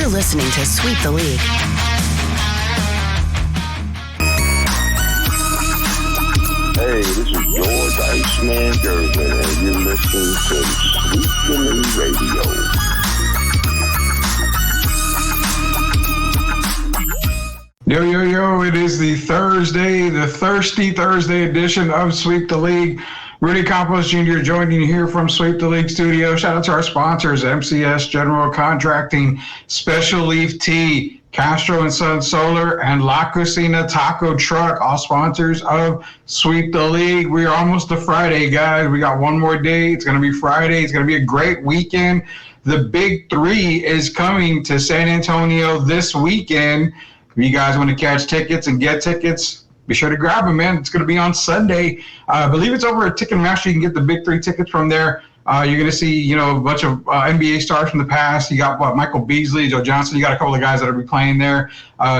You're listening to Sweep the League. Hey, this is George Iceman Gervin, and you're listening to Sweep the League Radio. Yo, it is the thirsty Thursday edition of Sweep the League. Rudy Campos Jr. joining you here from Sweep the League studio. Shout out to our sponsors, MCS General Contracting, Special Leaf Tea, Castro and Son Solar, and La Cocina Taco Truck, all sponsors of Sweep the League. We are almost to Friday, guys. We got one more day. It's going to be Friday. It's going to be a great weekend. The Big Three is coming to San Antonio this weekend. If you guys want to catch tickets and get tickets, be sure to grab them, man. It's going to be on Sunday. I believe it's over at Ticketmaster. You can get the Big Three tickets from there. You're going to see, a bunch of NBA stars from the past. You got Michael Beasley, Joe Johnson. You got a couple of guys that will be playing there.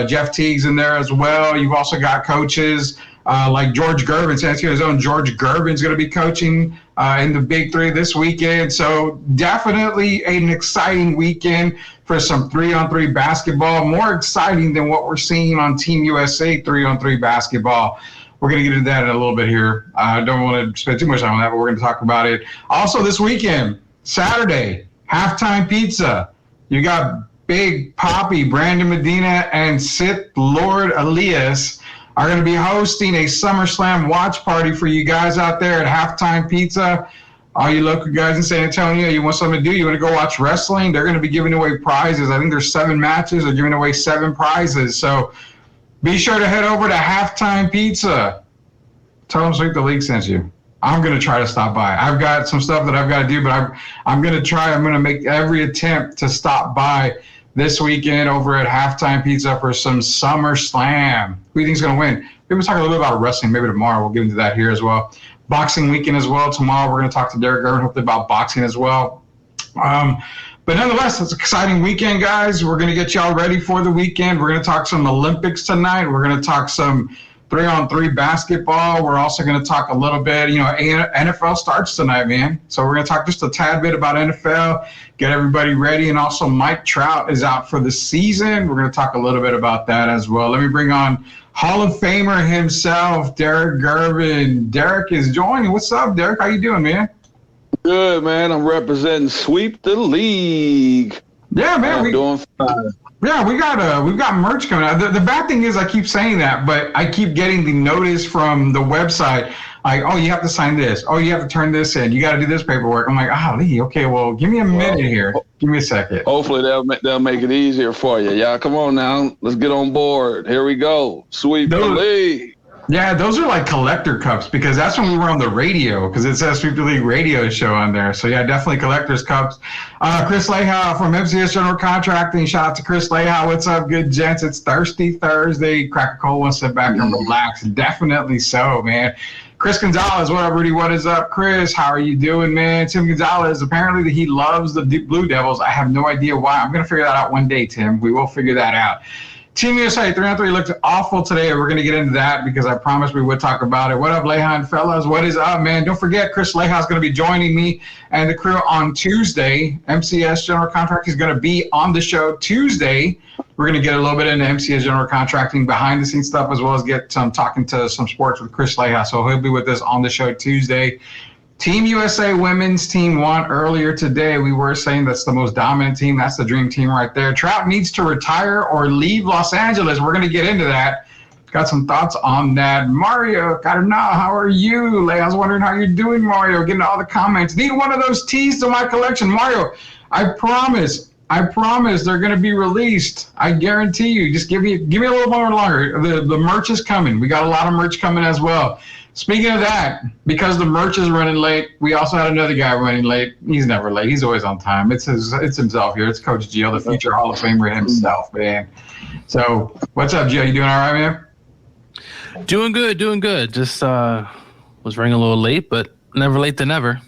Jeff Teague's in there as well. You've also got coaches like George Gervin, San Antonio's own George Gervin's going to be coaching in the Big Three this weekend. So definitely an exciting weekend for some 3-on-3 basketball. More exciting than what we're seeing on Team USA 3-on-3 basketball. We're going to get into that in a little bit here. I don't want to spend too much time on that, but we're going to talk about it. Also this weekend, Saturday, Halftime Pizza. You got Big Poppy, Brandon Medina, and Sith Lord Elias are going to be hosting a SummerSlam watch party for you guys out there at Halftime Pizza. All you local guys in San Antonio, you want something to do, you want to go watch wrestling, they're going to be giving away prizes. I think there's 7 matches. They're giving away 7 prizes. So be sure to head over to Halftime Pizza. Tell them Sweep the League sent you. I'm going to try to stop by. I've got some stuff that I've got to do, but I'm going to try. I'm going to make every attempt to stop by this weekend over at Halftime Pizza for some SummerSlam. Who do you think is going to win? Maybe we'll talk a little bit about wrestling. Maybe tomorrow we'll get into that here as well. Boxing weekend as well. Tomorrow we're going to talk to Derek Gervin, hopefully about boxing as well. But nonetheless, it's an exciting weekend, guys. We're going to get y'all ready for the weekend. We're going to talk some Olympics tonight. We're going to talk some 3-on-3 basketball. We're also going to talk a little bit, NFL starts tonight, man. So we're going to talk just a tad bit about NFL, get everybody ready. And also Mike Trout is out for the season. We're going to talk a little bit about that as well. Let me bring on Hall of Famer himself, Derek Gervin. Derek is joining. What's up, Derek? How you doing, man? Good, man. I'm representing Sweep the League. Yeah, man. I'm doing fine. Yeah, we've got merch coming out. The bad thing is I keep saying that, but I keep getting the notice from the website, like, oh, you have to sign this. Oh, you have to turn this in. You got to do this paperwork. I'm like, Lee, okay, well, give me a minute here. Give me a second. Hopefully they'll make it easier for you. Y'all, come on now. Let's get on board. Here we go. Sweep the League. Yeah, those are like collector cups because that's when we were on the radio because it says Sweep the League radio show on there. So, yeah, definitely collector's cups. Chris Leha from MCS General Contracting. Shout out to Chris Leha. What's up, good gents? It's Thirsty Thursday. Crack a cold one, sit back and relax. Definitely so, man. Chris Gonzalez, what up, Rudy? What is up, Chris? How are you doing, man? Tim Gonzalez, apparently he loves the Blue Devils. I have no idea why. I'm going to figure that out one day, Tim. We will figure that out. Team USA 3-on-3 looked awful today. We're going to get into that because I promised we would talk about it. What up, Lehan fellas? What is up, man? Don't forget, Chris Leha is going to be joining me and the crew on Tuesday. MCS General Contracting is going to be on the show Tuesday. We're going to get a little bit into MCS General Contracting behind-the-scenes stuff as well as get some talking to some sports with Chris Leha. So he'll be with us on the show Tuesday. Team USA women's team won earlier today. We were saying that's the most dominant team. That's the dream team right there. Trout needs to retire or leave Los Angeles. We're going to get into that. Got some thoughts on that. Mario, gotta know, how are you? I was wondering how you're doing, Mario. Getting all the comments. Need one of those tees to my collection. Mario, I promise they're going to be released. I guarantee you. Just give me a little more longer. The merch is coming. We got a lot of merch coming as well. Speaking of that, because the merch is running late, we also had another guy running late. He's never late. He's always on time. It's himself here. It's Coach Gio, the future Hall of Famer himself, man. So what's up, Gio? You doing all right, man? Doing good. Just was running a little late, but never late than never.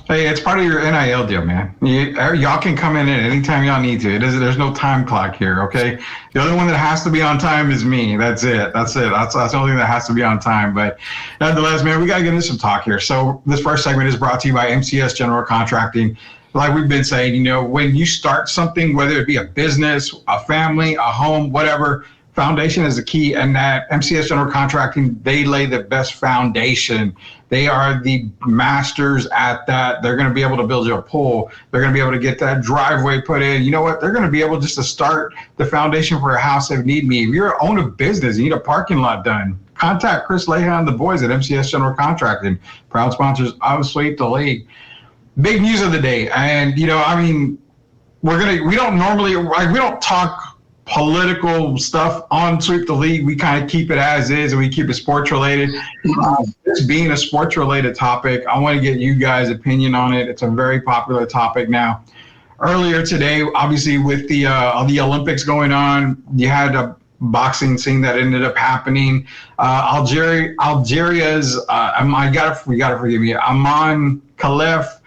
Hey, it's part of your NIL deal, man. Y'all can come in anytime y'all need to. There's no time clock here, okay? The only one that has to be on time is me. That's it. That's the only thing that has to be on time. But nonetheless, man, we got to get into some talk here. So this first segment is brought to you by MCS General Contracting. like we've been saying, you know, when you start something, whether it be a business, a family, a home, whatever, foundation is the key. And that MCS General Contracting, they lay the best foundation. They are the masters at that. They're going to be able to build you a pool. They're going to be able to get that driveway put in. You know what? They're going to be able just to start the foundation for a house if need me. If you're own a business, you need a parking lot done, contact Chris Lehan and the boys at MCS General Contracting, proud sponsors of Sweep the League. Big news of the day. And, you know, I mean, we don't talk political stuff on Sweep the League. We kind of keep it as is, and we keep it sports related. This being a sports related topic, I want to get you guys' opinion on it. It's a very popular topic now. Earlier today, obviously with the Olympics going on, you had a boxing scene that ended up happening. Algeria's, you gotta forgive me, Aman Khalef,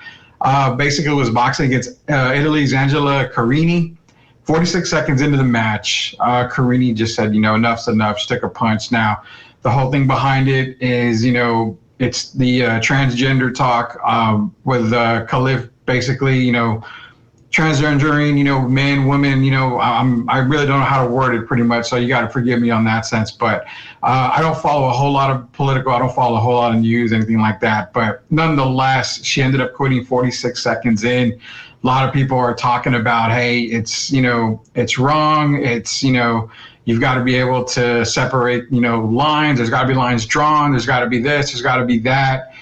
basically was boxing against Italy's Angela Carini. 46 seconds into the match, Carini just said, you know, enough's enough. She took a punch. Now, the whole thing behind it is, you know, it's the transgender talk with Khalif basically, you know, transgendering, you know, men, women, you know, I really don't know how to word it pretty much, so you got to forgive me on that sense. But I don't follow a whole lot of political, I don't follow a whole lot of news, anything like that. But nonetheless, she ended up quitting 46 seconds in. A lot of people are talking about, hey, it's, you know, it's wrong. It's, you know, you've got to be able to separate, you know, lines. There's got to be lines drawn. There's got to be this. There's got to be that.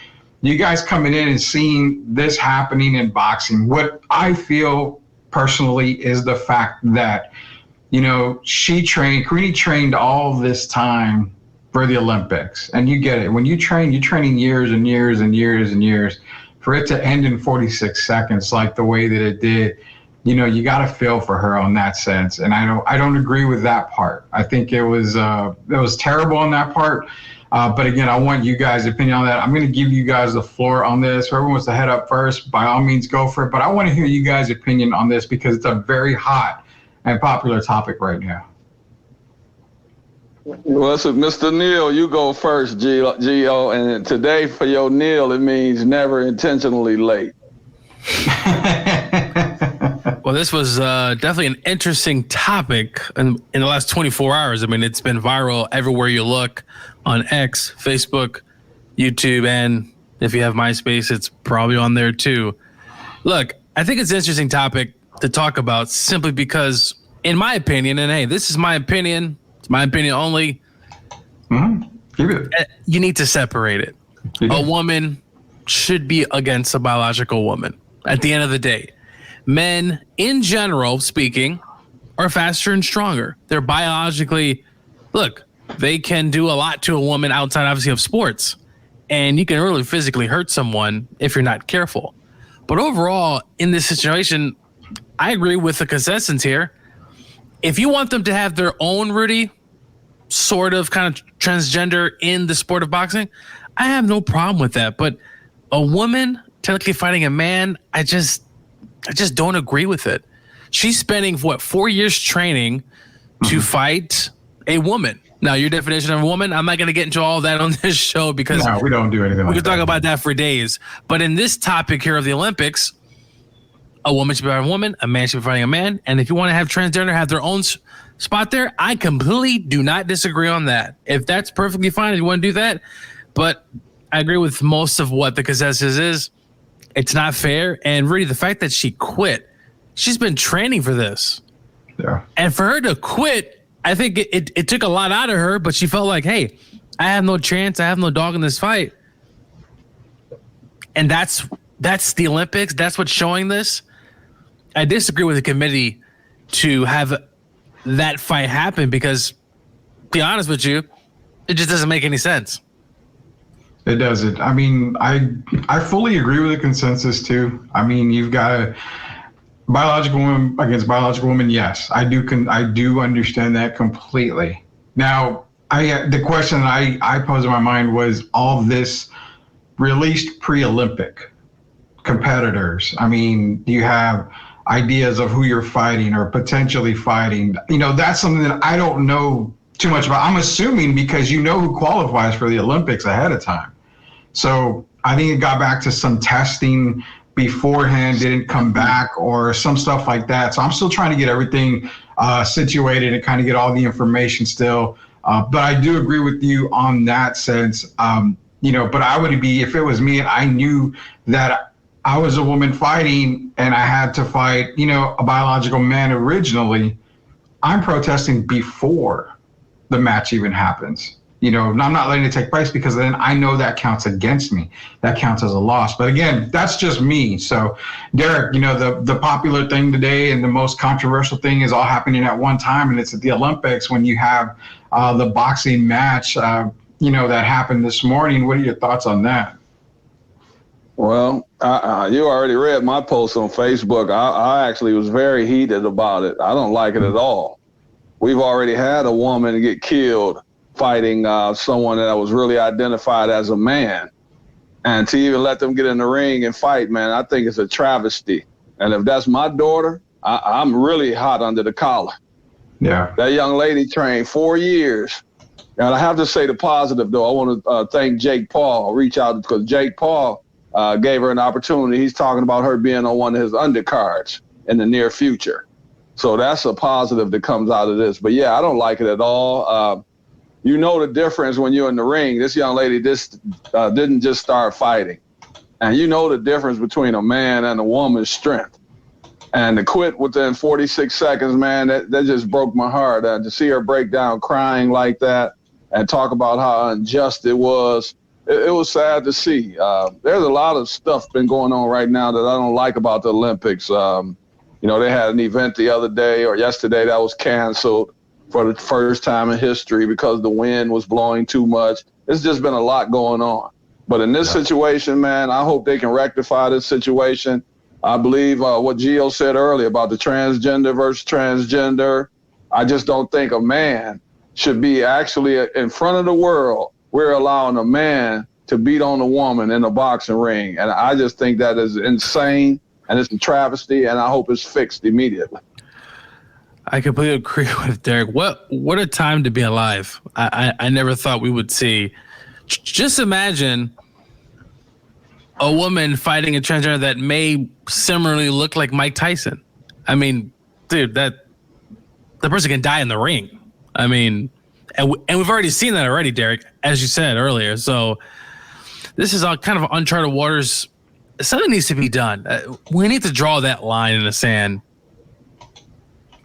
You guys coming in and seeing this happening in boxing, what I feel personally is the fact that, you know, Carini trained all this time for the Olympics. And you get it. When you're training years and years and years and years. For it to end in 46 seconds like the way that it did, you know, you got to feel for her on that sense. And I don't agree with that part. I think it was terrible on that part. But again, I want you guys' opinion on that. I'm going to give you guys the floor on this. Whoever wants to head up first, by all means, go for it. But I want to hear you guys' opinion on this because it's a very hot and popular topic right now. Well, so Mr. Neal, you go first, Gio. And today for your Neal, it means never intentionally late. Well, this was definitely an interesting topic in the last 24 hours. I mean, it's been viral everywhere you look on X, Facebook, YouTube, and if you have MySpace, it's probably on there too. Look, I think it's an interesting topic to talk about simply because, in my opinion, and hey, this is my opinion, it's my opinion only, Keep it. You need to separate it. A woman should be against a biological woman at the end of the day. Men, in general speaking, are faster and stronger. They're biologically, look, they can do a lot to a woman outside, obviously, of sports. And you can really physically hurt someone if you're not careful. But overall, in this situation, I agree with the consensus here. If you want them to have their own, Rudy, sort of kind of transgender in the sport of boxing, I have no problem with that. But a woman technically fighting a man, I just don't agree with it. She's spending, 4 years training to fight a woman. Now, your definition of a woman, I'm not going to get into all that on this show because no, we don't do anything like that. We can talk about that for days. But in this topic here of the Olympics, a woman should be fighting a woman, a man should be fighting a man. And if you want to have transgender have their own spot there, I completely do not disagree on that. If that's perfectly fine, if you want to do that. But I agree with most of what the consensus is. It's not fair. And really, the fact that she quit, she's been training for this. Yeah. And for her to quit, I think it took a lot out of her, but she felt like, hey, I have no chance. I have no dog in this fight. And that's the Olympics. That's what's showing this. I disagree with the committee to have that fight happen because, to be honest with you, it just doesn't make any sense. It doesn't. I mean, I fully agree with the consensus too. I mean, you've got a biological woman against biological woman. Yes, I do understand that completely. Now, the question that I posed in my mind was all this released pre-Olympic competitors. I mean, do you have ideas of who you're fighting or potentially fighting? You know, that's something that I don't know too much about. I'm assuming because you know who qualifies for the Olympics ahead of time. So I think it got back to some testing beforehand didn't come back or some stuff like that. So I'm still trying to get everything situated and kind of get all the information still. But I do agree with you on that sense. But I would be, if it was me and I knew that I was a woman fighting and I had to fight, a biological man originally, I'm protesting before the match even happens. I'm not letting it take place because then I know that counts against me. That counts as a loss. But again, that's just me. So, Derek, the popular thing today and the most controversial thing is all happening at one time, and it's at the Olympics when you have the boxing match, that happened this morning. What are your thoughts on that? Well, you already read my post on Facebook. I actually was very heated about it. I don't like it at all. We've already had a woman get killed fighting someone that was really identified as a man. And to even let them get in the ring and fight, man, I think it's a travesty. And if that's my daughter, I'm really hot under the collar. Yeah. That young lady trained 4 years. And I have to say the positive, though. I want to thank Jake Paul, reach out, because Jake Paul gave her an opportunity. He's talking about her being on one of his undercards in the near future. So that's a positive that comes out of this. But, yeah, I don't like it at all. The difference when you're in the ring. This young lady didn't just start fighting. And the difference between a man and a woman's strength. And to quit within 46 seconds, man, that just broke my heart. To see her break down crying like that and talk about how unjust it was, it was sad to see. There's a lot of stuff been going on right now that I don't like about the Olympics. They had an event the other day or yesterday that was canceled for the first time in history because the wind was blowing too much. It's just been a lot going on. But in this situation, man, I hope they can rectify this situation. I believe what Gio said earlier about the transgender versus transgender. I just don't think a man should be actually in front of the world. We're allowing a man to beat on a woman in a boxing ring. And I just think that is insane, and it's a travesty, and I hope it's fixed immediately. I completely agree with Derek. What a time to be alive. I never thought we would see. Just imagine a woman fighting a transgender that may similarly look like Mike Tyson. I mean, dude, the person can die in the ring. I mean, and we've already seen that already, Derek, as you said earlier. So this is all kind of uncharted waters. Something needs to be done. We need to draw that line in the sand.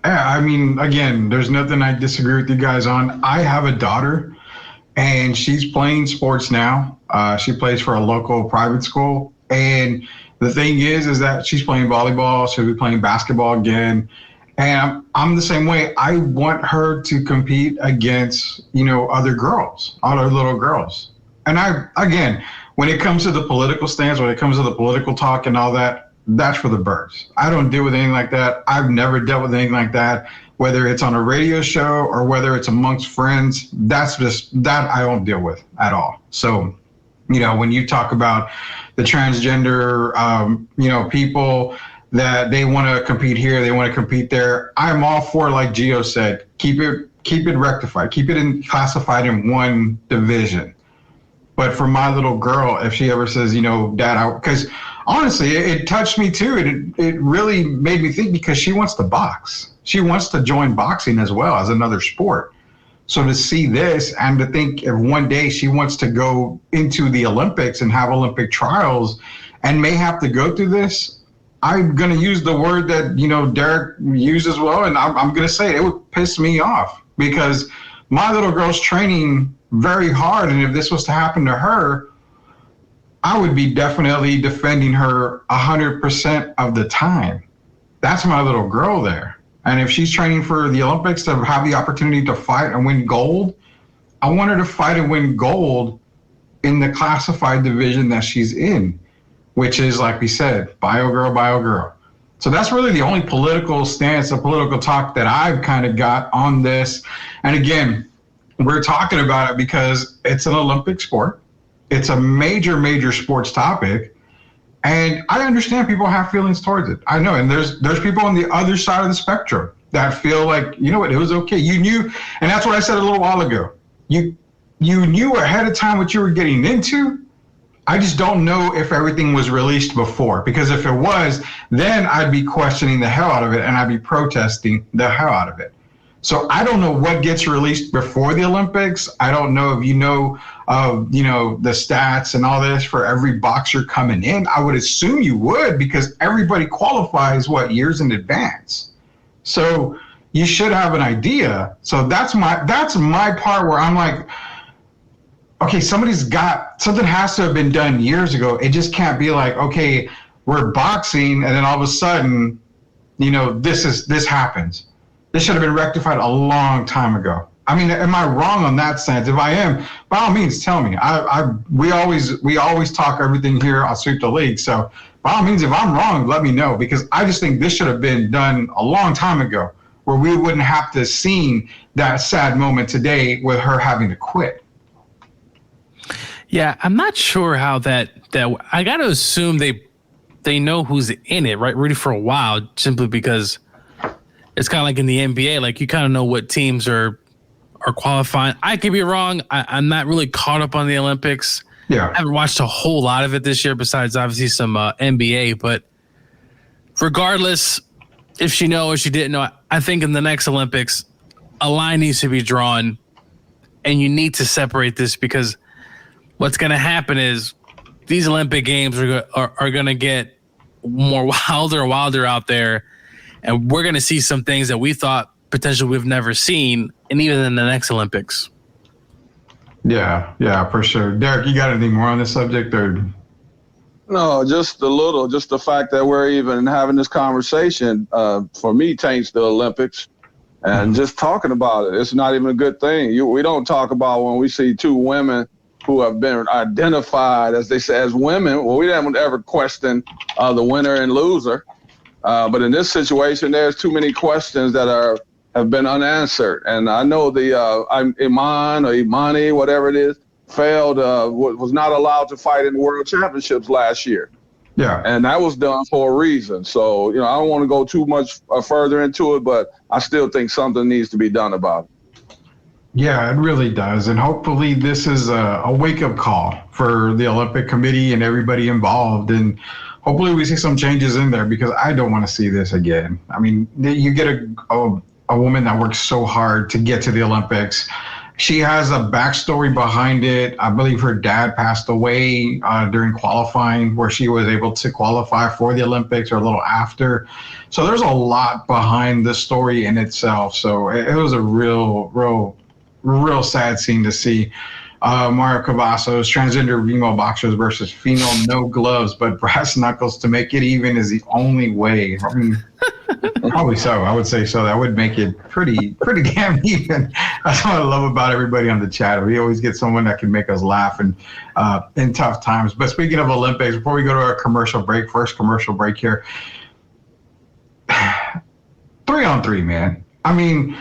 Yeah, I mean, again, there's nothing I disagree with you guys on. I have a daughter, and she's playing sports now. She plays for a local private school. And the thing is that she's playing volleyball. She'll be playing basketball again. And I'm the same way. I want her to compete against, other girls, other little girls. And again, when it comes to the political stance, when it comes to the political talk and all that, that's for the birds. I don't deal with anything like that. I've never dealt with anything like that, whether it's on a radio show or whether it's amongst friends. That's just that I don't deal with at all. So, when you talk about the transgender, people that they want to compete here, they want to compete there, I'm all for, like Gio said, keep it rectified, keep it classified in one division. But for my little girl, if she ever says, Dad, because honestly, it touched me too. It really made me think because she wants to box. She wants to join boxing as well as another sport. So to see this and to think if one day she wants to go into the Olympics and have Olympic trials and may have to go through this, I'm going to use the word that, Derek used as well. And I'm going to say it would piss me off because my little girl's training very hard. And if this was to happen to her, I would be definitely defending her 100% of the time. That's my little girl there. And if she's training for the Olympics to have the opportunity to fight and win gold, I want her to fight and win gold in the classified division that she's in, which is, like we said, bio girl. So that's really the only political stance, the political talk that I've kind of got on this. And again, we're talking about it because it's an Olympic sport. It's a major, major sports topic. And I understand people have feelings towards it. I know. And there's people on the other side of the spectrum that feel like, it was okay. You knew. And that's what I said a little while ago. You knew ahead of time what you were getting into. I just don't know if everything was released before, because if it was, then I'd be questioning the hell out of it and I'd be protesting the hell out of it. So I don't know what gets released before the Olympics. I don't know if you know the stats and all this for every boxer coming in. I would assume you would, because everybody qualifies years in advance. So you should have an idea. So that's my part where I'm like, okay, something has to have been done years ago. It just can't be like, okay, we're boxing and then all of a sudden, this happens. This should have been rectified a long time ago. I mean, am I wrong on that sense? If I am, by all means, tell me. We always talk everything here on Sweep the League. So by all means, if I'm wrong, let me know, because I just think this should have been done a long time ago, where we wouldn't have to seen that sad moment today with her having to quit. Yeah, I'm not sure how that I got to assume they know who's in it, right? Really, for a while, simply because it's kind of like in the NBA, like you kind of know what teams are qualifying. I could be wrong. I'm not really caught up on the Olympics. Yeah, I haven't watched a whole lot of it this year, besides obviously some NBA. But regardless, if she knows or she didn't know, I think in the next Olympics, a line needs to be drawn, and you need to separate this, because what's going to happen is these Olympic Games are going to get more wilder out there, and we're going to see some things that we thought potentially we've never seen, and even in the next Olympics. Yeah, for sure. Derek, you got anything more on this subject? Or? No, just a little. Just the fact that we're even having this conversation, for me, taints the Olympics. And just talking about it, it's not even a good thing. We don't talk about when we see two women who have been identified, as they say, as women. Well, we haven't ever questioned the winner and loser. But in this situation, there's too many questions that have been unanswered. And I know Imani, whatever it is, failed, was not allowed to fight in the World Championships last year. Yeah. And that was done for a reason. So, I don't want to go too much further into it, but I still think something needs to be done about it. Yeah, it really does. And hopefully this is a wake-up call for the Olympic Committee and everybody involved. And hopefully we see some changes in there, because I don't want to see this again. I mean, you get a woman that works so hard to get to the Olympics. She has a backstory behind it. I believe her dad passed away during qualifying, where she was able to qualify for the Olympics or a little after. So there's a lot behind the story in itself. So it was a real sad scene to see. Mario Cavazos, transgender female boxers versus female no gloves but brass knuckles to make it even is the only way. I mean, probably so. I would say so. That would make it pretty damn even. That's what I love about everybody on the chat. We always get someone that can make us laugh and in tough times. But speaking of Olympics, before we go to our first commercial break here, 3-on-3, man. I mean,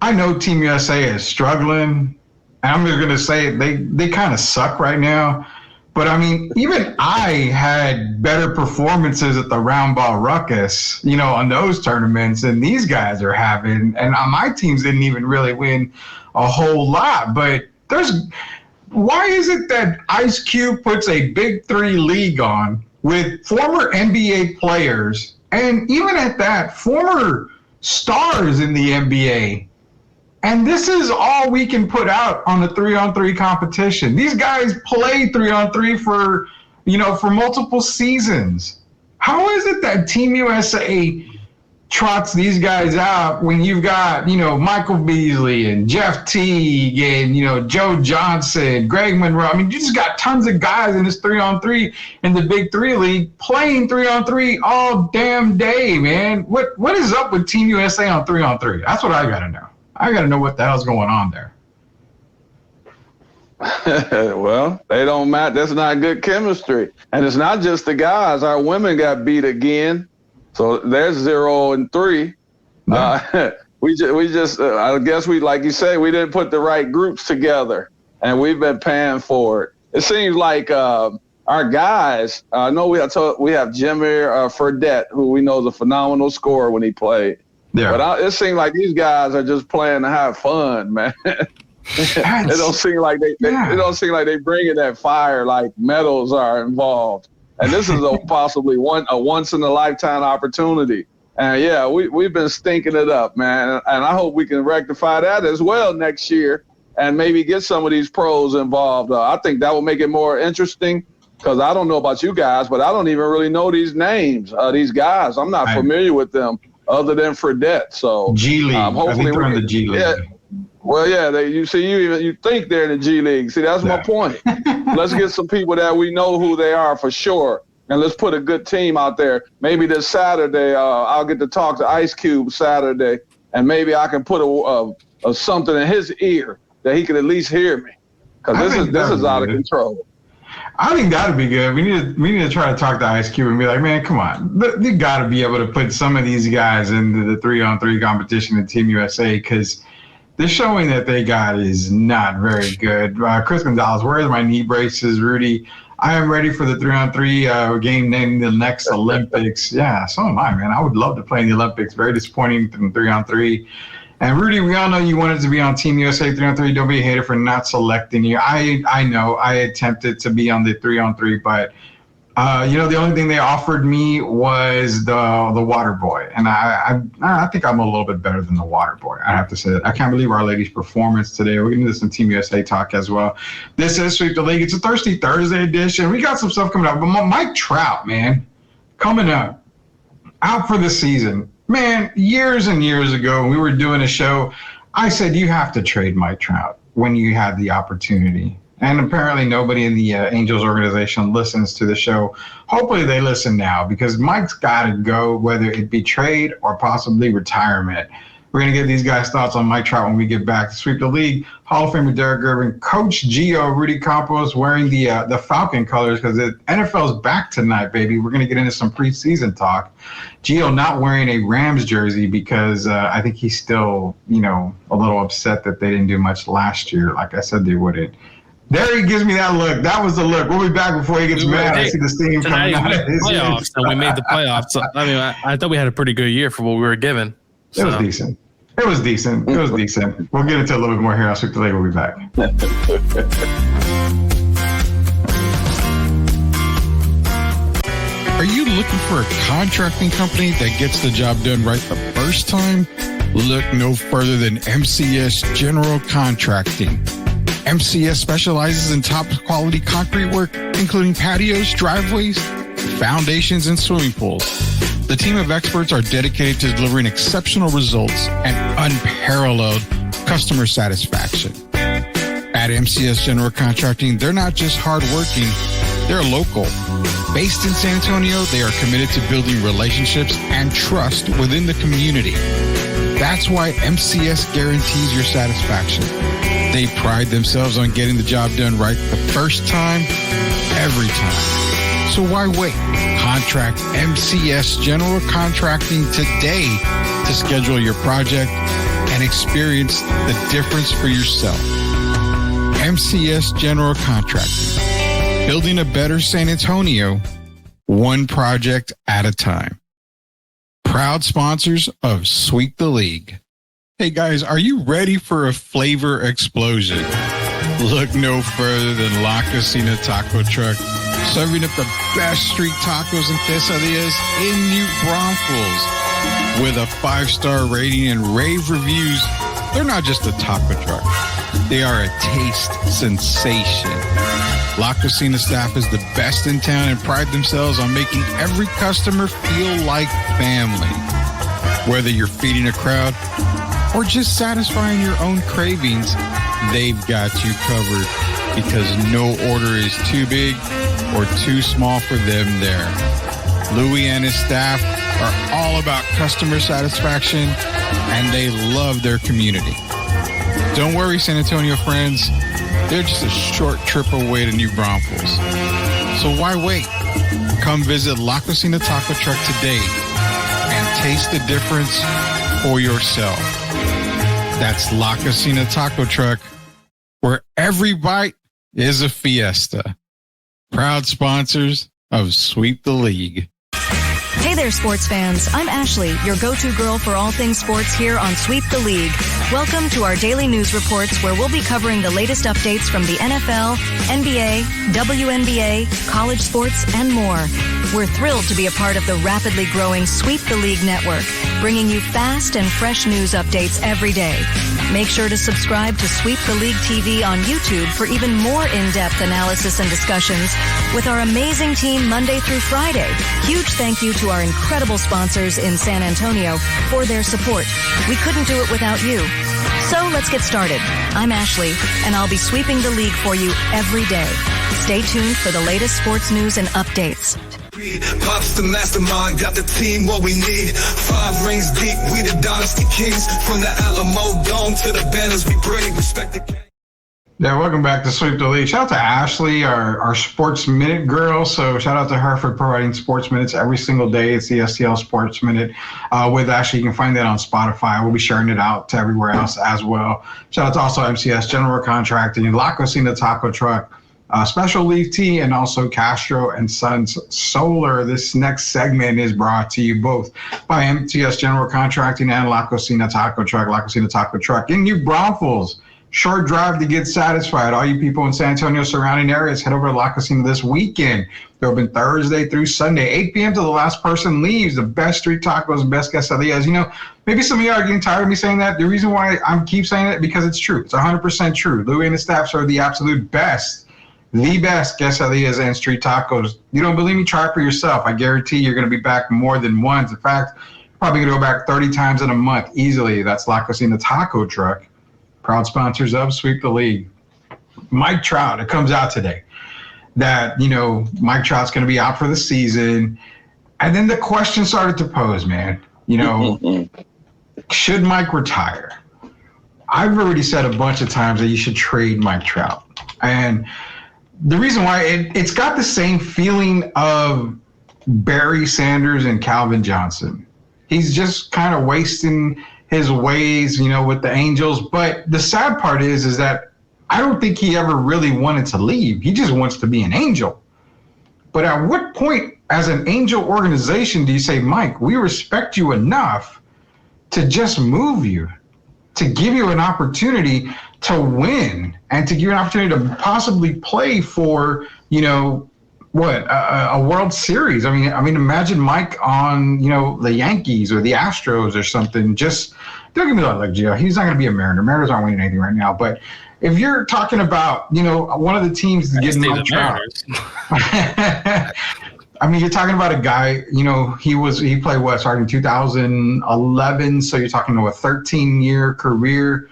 I know Team USA is struggling. And I'm just going to say they kind of suck right now. But, I mean, even I had better performances at the Round Ball Ruckus, on those tournaments than these guys are having. And my teams didn't even really win a whole lot. But why is it that Ice Cube puts a Big Three league on with former NBA players, and even at that, former stars in the NBA? And this is all we can put out on the 3-on-3 competition. These guys play 3-on-3 for multiple seasons. How is it that Team USA trots these guys out when you've got, Michael Beasley and Jeff Teague and, Joe Johnson, Greg Monroe? I mean, you just got tons of guys in this 3-on-3 in the Big Three League playing 3-on-3 all damn day, man. What is up with Team USA on 3-on-3? That's what I got to know. I got to know what the hell's going on there. Well, they don't match. That's not good chemistry. And it's not just the guys. Our women got beat again. So there's 0-3. Yeah. We just I guess like you say, we didn't put the right groups together, and we've been paying for it. It seems like our guys, I know we have Jimmy Fredette, who we know is a phenomenal scorer when he played. Yeah. But it seems like these guys are just playing to have fun, man. It don't seem like it don't seem like they bringing that fire like medals are involved. And this is possibly a once in a lifetime opportunity. And yeah, we've been stinking it up, man. And I hope we can rectify that as well next year and maybe get some of these pros involved. I think that will make it more interesting because I don't know about you guys, but I don't even really know these names, these guys. I'm not familiar with them other than Fredette. So G League. Hopefully I think they're in the G League. Yeah, well, yeah, you think they're in the G League. See, that's my point. Let's get some people that we know who they are for sure. And let's put a good team out there. Maybe this Saturday, I'll get to talk to Ice Cube Saturday, and maybe I can put a something in his ear that he can at least hear me, because this is out of control. I think that'd be good. We need to try to talk to Ice Cube and be like, man, come on, you got to be able to put some of these guys into the 3-on-3 competition in Team USA because the showing that they got is not very good. Chris Gonzalez, where's my knee braces, Rudy? I am ready for the 3-on-3 game named the next Olympics. Yeah, so am I, man. I would love to play in the Olympics. Very disappointing in 3-on-3. And Rudy, we all know you wanted to be on Team USA 3-on-3. Don't be a hater for not selecting you. I know I attempted to be on the 3-on-3, but the only thing they offered me was the water boy, and I think I'm a little bit better than the water boy. I have to say that. I can't believe our ladies' performance today. We're going to do some Team USA talk as well. This is Sweep the League. It's a Thirsty Thursday edition. We got some stuff coming up, but Mike Trout, man, coming up, out for the season. Man, years and years ago, we were doing a show. I said you have to trade Mike Trout when you had the opportunity. And apparently nobody in the Angels organization listens to the show. Hopefully they listen now because Mike's got to go, whether it be trade or possibly retirement. We're going to get these guys' thoughts on Mike Trout when we get back to Sweep the League. Hall of Famer Derek Gervin, Coach Gio, Rudy Campos wearing the Falcon colors because the NFL's back tonight, baby. We're going to get into some preseason talk. Gio not wearing a Rams jersey because I think he's still, a little upset that they didn't do much last year. Like I said, they wouldn't. There he gives me that look. That was the look. We'll be back before he gets mad. I see the steam coming out of his playoffs, and we made the playoffs. So, I thought we had a pretty good year for what we were given. So. It was decent. We'll get into a little bit more here. I'll speak to you later. We'll be back. Are you looking for a contracting company that gets the job done right the first time? Look no further than MCS General Contracting. MCS specializes in top quality concrete work, including patios, driveways, foundations, and swimming pools. The team of experts are dedicated to delivering exceptional results and unparalleled customer satisfaction. At MCS General Contracting, they're not just hardworking, they're local. Based in San Antonio, they are committed to building relationships and trust within the community. That's why MCS guarantees your satisfaction. They pride themselves on getting the job done right the first time, every time. So why wait? Contract MCS General Contracting today to schedule your project and experience the difference for yourself. MCS General Contracting. Building a better San Antonio, one project at a time. Proud sponsors of Sweep the League. Hey guys, are you ready for a flavor explosion? Look no further than La Cocina Taco Truck, serving up the best street tacos and quesadillas in New Braunfels. With a 5-star rating and rave reviews, they're not just a taco truck. They are a taste sensation. La Cocina staff is the best in town and pride themselves on making every customer feel like family. Whether you're feeding a crowd or just satisfying your own cravings, they've got you covered because no order is too big or too small for them there. Louis and his staff are all about customer satisfaction and they love their community. Don't worry, San Antonio friends. They're just a short trip away to New Braunfels. So why wait? Come visit La Cocina Taco Truck today and taste the difference for yourself. That's La Cocina Taco Truck, where every bite is a fiesta. Proud sponsors of Sweep the League. Hey there, sports fans. I'm Ashley, your go-to girl for all things sports here on Sweep the League. Welcome to our daily news reports where we'll be covering the latest updates from the NFL, NBA, WNBA, college sports, and more. We're thrilled to be a part of the rapidly growing Sweep the League network, bringing you fast and fresh news updates every day. Make sure to subscribe to Sweep the League TV on YouTube for even more in-depth analysis and discussions with our amazing team Monday through Friday. Huge thank you to our incredible sponsors in San Antonio for their support. We couldn't do it without you. So let's get started. I'm Ashley, and I'll be sweeping the league for you every day. Stay tuned for the latest sports news and updates. Pops the mastermind, got the team what we need. 5 rings deep, we the Dynasty Kings. From the Alamo Dome to the banners we bring. Respect the game. Yeah, welcome back to Sweep the League. Shout out to Ashley, our Sports Minute girl. So shout out to her for providing sports minutes every single day. It's the STL Sports Minute with Ashley. You can find that on Spotify. We'll be sharing it out to everywhere else as well. Shout out to also MCS General Contracting, La Cocina Taco Truck, Special Leaf Tea, and also Castro and Sons Solar. This next segment is brought to you both by MTS General Contracting and La Cocina Taco Truck. La Cocina Taco Truck in New Braunfels. Short drive to get satisfied. All you people in San Antonio surrounding areas, head over to La Cocina this weekend. They're open Thursday through Sunday, 8 p.m. till the last person leaves. The best street tacos, best quesadillas. You know, maybe some of you are getting tired of me saying that. The reason why I keep saying it, because it's true. It's 100% true. Louis and the staffs are the absolute best. The best quesadillas and street tacos. You don't believe me? Try it for yourself. I guarantee you're going to be back more than once. In fact, probably going to go back 30 times in a month easily. That's La Cocina Taco Truck. Proud sponsors of Sweep the League. Mike Trout, it comes out today that, you know, Mike Trout's going to be out for the season. And then the question started to pose, man. You know, should Mike retire? I've already said a bunch of times that you should trade Mike Trout. And the reason why, it's got the same feeling of Barry Sanders and Calvin Johnson. He's just kind of wasting his ways, you know, with the Angels. But the sad part is that I don't think he ever really wanted to leave. He just wants to be an Angel. But at what point as an Angel organization do you say, Mike, we respect you enough to just move you, to give you an opportunity to win and to give you an opportunity to possibly play for, you know, a World Series? I mean, imagine Mike on, you know, the Yankees or the Astros or something. Just don't give me that, like, Gio. He's not going to be a Mariner. Mariners aren't winning anything right now. But if you're talking about, you know, one of the teams getting Mike Trout, I mean, you're talking about a guy, you know, he played what, starting in 2011. So you're talking about a 13-year career.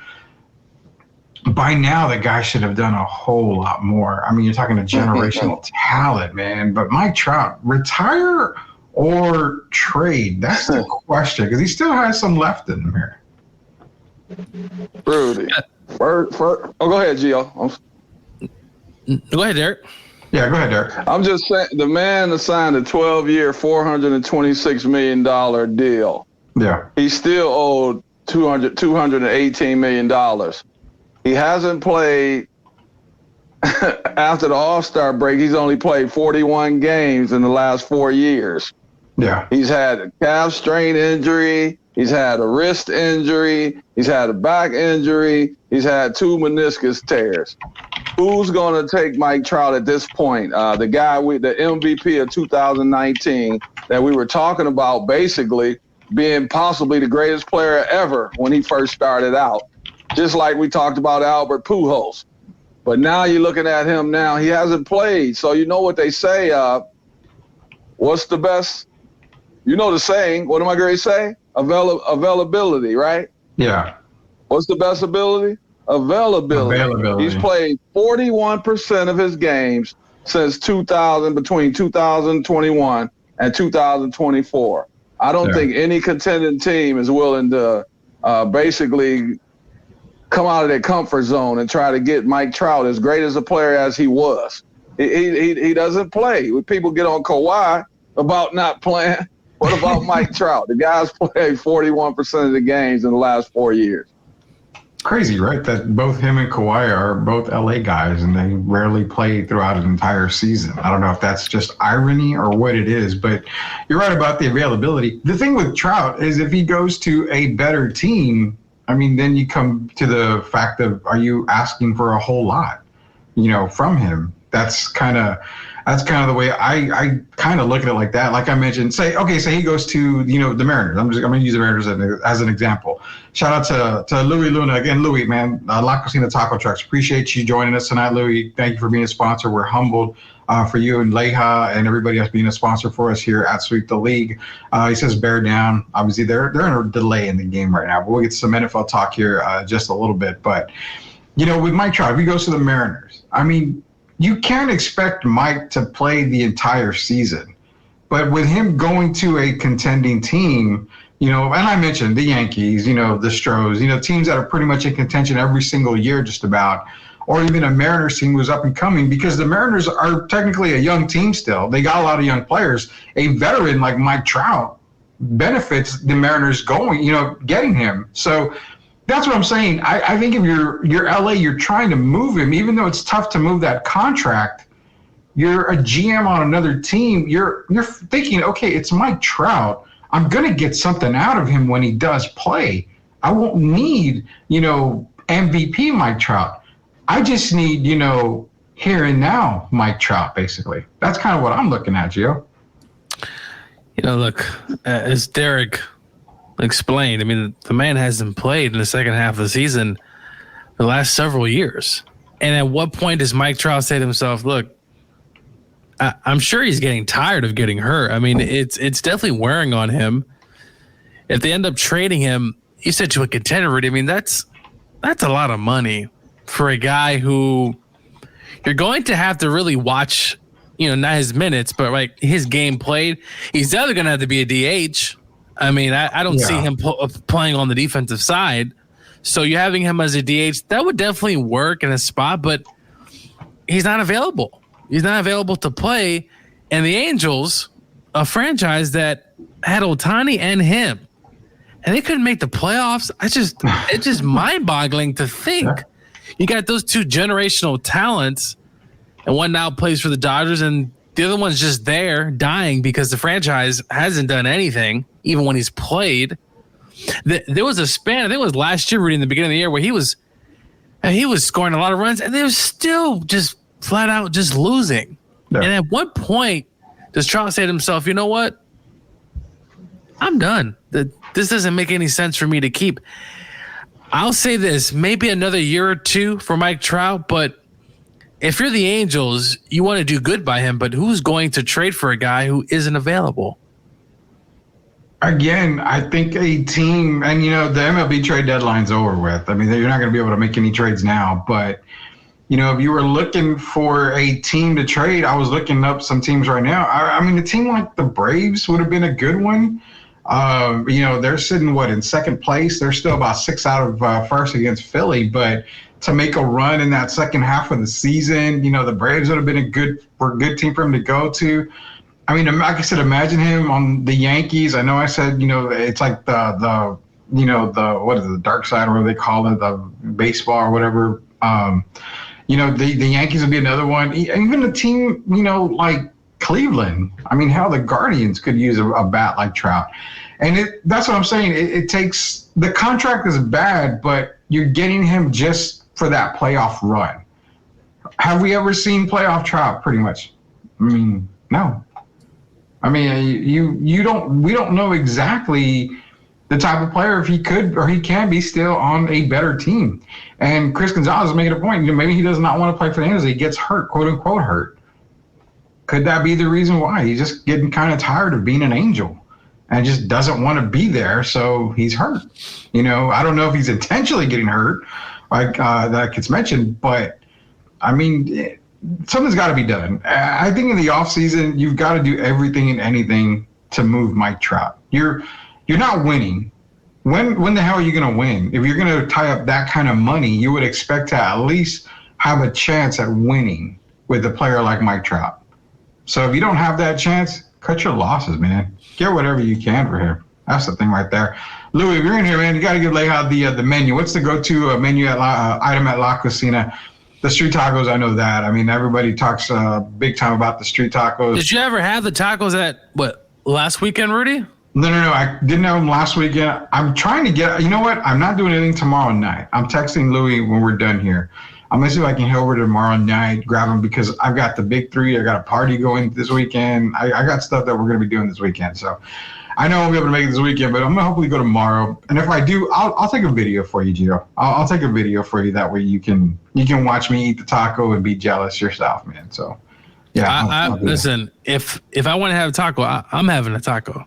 By now, the guy should have done a whole lot more. I mean, you're talking a generational talent, man. But Mike Trout, retire or trade? That's the question, because he still has some left in him here. Rudy. Go ahead, Gio. Go ahead, Derek. Yeah, go ahead, Derek. I'm just saying, the man signed a 12-year, $426 million deal. Yeah. He still owed $218 million. He hasn't played after the All-Star break. He's only played 41 games in the last 4 years. Yeah. He's had a calf strain injury. He's had a wrist injury. He's had a back injury. He's had 2 meniscus tears. Who's going to take Mike Trout at this point? The guy the MVP of 2019 that we were talking about, basically being possibly the greatest player ever when he first started out. Just like we talked about Albert Pujols. But now you're looking at him now. He hasn't played. So you know what they say, what's the best? You know the saying. What am I going to say? Availability, right? Yeah. What's the best ability? Availability. He's played 41% of his games since between 2021 and 2024. I don't think any contending team is willing to basically come out of their comfort zone and try to get Mike Trout, as great as a player as he was. He doesn't play. When people get on Kawhi about not playing, what about Mike Trout? The guy's played 41% of the games in the last 4 years. Crazy, right? That both him and Kawhi are both LA guys, and they rarely play throughout an entire season. I don't know if that's just irony or what it is, but you're right about the availability. The thing with Trout is if he goes to a better team, I mean, then you come to the fact of, are you asking for a whole lot, from him? That's kind of the way I kind of look at it like that. Like I mentioned, say he goes to, the Mariners. I'm going to use the Mariners as an example. Shout out to Louis Luna. Again, Louis, man, La Cocina Taco Trucks. Appreciate you joining us tonight, Louis. Thank you for being a sponsor. We're humbled for you and Leija and everybody else being a sponsor for us here at Sweep the League. He says bear down. Obviously, they're in a delay in the game right now, but we'll get some NFL talk here just a little bit. But, with Mike Trout, if he goes to the Mariners, I mean, you can't expect Mike to play the entire season. But with him going to a contending team, and I mentioned the Yankees, the Stros, teams that are pretty much in contention every single year just about, or even a Mariners team who's up and coming, because the Mariners are technically a young team still. They got a lot of young players. A veteran like Mike Trout benefits the Mariners getting him. So that's what I'm saying. I think if you're LA, you're trying to move him, even though it's tough to move that contract. You're a GM on another team. You're thinking, okay, it's Mike Trout. I'm gonna get something out of him when he does play. I won't need, MVP Mike Trout. I just need, here and now Mike Trout, basically. That's kind of what I'm looking at, Gio. Look, as Derek explained, I mean, the man hasn't played in the second half of the season the last several years. And at what point does Mike Trout say to himself, look, I'm sure he's getting tired of getting hurt. I mean, it's definitely wearing on him. If they end up trading him, you said to a contender, I mean, that's a lot of money for a guy who you're going to have to really watch, not his minutes, but like his game played. He's either going to have to be a DH. I mean, I don't see him playing on the defensive side. So you having him as a DH, that would definitely work in a spot, but he's not available. He's not available to play. And the Angels, a franchise that had Ohtani and him, and they couldn't make the playoffs. It's just mind-boggling to think. You got those two generational talents, and one now plays for the Dodgers, and the other one's just there dying because the franchise hasn't done anything, even when he's played. There was a span, I think it was last year, Rudy, in the beginning of the year, where he was scoring a lot of runs, and they were still just flat out just losing. Yeah. And at what point does Trout say to himself, you know what? I'm done. This doesn't make any sense for me to keep. I'll say this, maybe another year or two for Mike Trout, but if you're the Angels, you want to do good by him, but who's going to trade for a guy who isn't available? Again, I think a team, and the MLB trade deadline's over with. I mean, you're not going to be able to make any trades now, but if you were looking for a team to trade, I was looking up some teams right now. I mean, a team like the Braves would have been a good one. They're sitting, in second place? They're still about 6 out of first against Philly, but to make a run in that second half of the season, the Braves would have been a good team for him to go to. I mean, like I said, imagine him on the Yankees. I know I said, it's like the what is it, the dark side, or whatever they call it, the baseball or whatever. The Yankees would be another one. Even a team, like Cleveland. I mean, how the Guardians could use a bat like Trout. And that's what I'm saying. It takes, the contract is bad, but you're getting him just for that playoff run. Have we ever seen playoff Trout? Pretty much. I mean, no. I mean, we don't know exactly the type of player, if he could or he can be still on a better team. And Chris Gonzalez is making a point. Maybe he does not want to play for the Angels. He gets hurt, quote unquote hurt. Could that be the reason why? He's just getting kind of tired of being an Angel and just doesn't want to be there, so he's hurt. I don't know if he's intentionally getting hurt, like that gets mentioned, but I mean, something's got to be done. I think in the offseason, you've got to do everything and anything to move Mike Trout. You're not winning. When the hell are you going to win? If you're going to tie up that kind of money, you would expect to at least have a chance at winning with a player like Mike Trout. So if you don't have that chance, cut your losses, man. Get whatever you can for him. That's the thing right there. Louis, we're in here, man. You got to give Leha the menu. What's the go-to menu item at La Cocina? The street tacos, I know that. I mean, everybody talks big time about the street tacos. Did you ever have the tacos at last weekend, Rudy? No. I didn't have them last weekend. I'm trying to get. You know what? I'm not doing anything tomorrow night. I'm texting Louis when we're done here. I'm gonna see if I can head over tomorrow night, grab them, because I've got the big three. I got a party going this weekend. I got stuff that we're gonna be doing this weekend. So I know I'll be able to make it this weekend, but I'm gonna hopefully go tomorrow. And if I do, I'll take a video for you, Gio. I'll take a video for you. That way you can watch me eat the taco and be jealous yourself, man. So yeah. I'll listen. If I want to have a taco, I'm having a taco.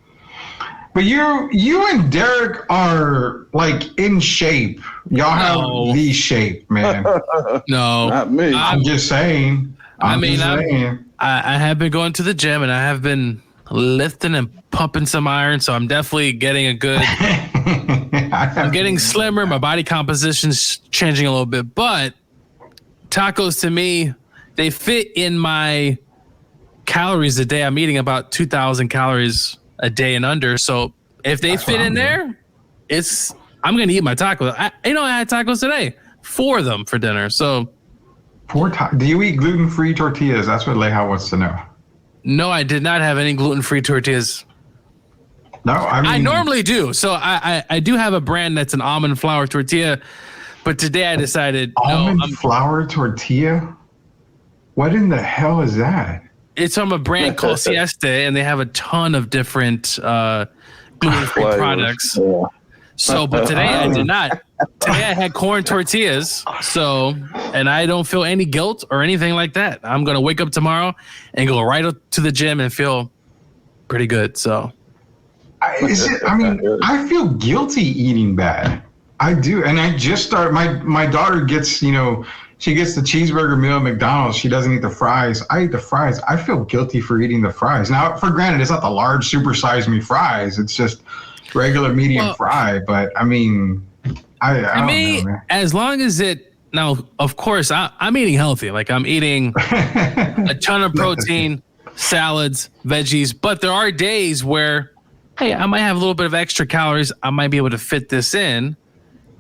But you and Derek are like in shape. Y'all have the shape, man. No, not me. I'm just saying. I have been going to the gym and I have been lifting and pumping some iron, so I'm definitely getting a good. I'm getting slimmer. My body composition's changing a little bit, but tacos to me, they fit in my calories a day. I'm eating about 2,000 calories a day and under. So if they fit in there, I'm going to eat my tacos. I had tacos today, 4 of them for dinner. So 4 tacos. Do you eat gluten-free tortillas? That's what Leha wants to know. No, I did not have any gluten-free tortillas. No, I normally do. So I do have a brand that's an almond flour tortilla, but today I decided almond flour tortilla. What in the hell is that? It's from a brand called Siesta, and they have a ton of different gluten-free products. Yeah. So, but today I did not. Today I had corn tortillas. So, and I don't feel any guilt or anything like that. I'm gonna wake up tomorrow and go right up to the gym and feel pretty good. So, I feel guilty eating bad. I do, and I just started. My daughter gets, she gets the cheeseburger meal at McDonald's. She doesn't eat the fries. I eat the fries. I feel guilty for eating the fries. Now, for granted, it's not the large supersize me fries. It's just regular medium fry. But I mean, I don't know, man. As long as now, of course, I'm eating healthy. Like I'm eating a ton of protein, salads, veggies. But there are days where, hey, I might have a little bit of extra calories. I might be able to fit this in.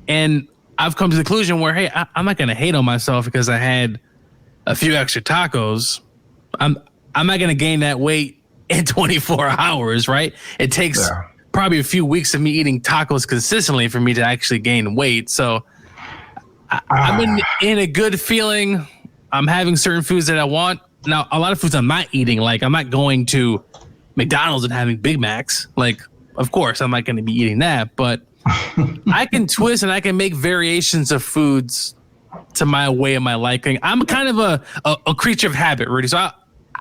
And I've come to the conclusion where, hey, I'm not going to hate on myself because I had a few extra tacos. I'm not going to gain that weight in 24 hours, right? It takes probably a few weeks of me eating tacos consistently for me to actually gain weight. So I'm in a good feeling. I'm having certain foods that I want. Now, a lot of foods I'm not eating. Like, I'm not going to McDonald's and having Big Macs. Like, of course, I'm not going to be eating that, but I can twist and I can make variations of foods to my way of my liking. I'm kind of a creature of habit, Rudy. So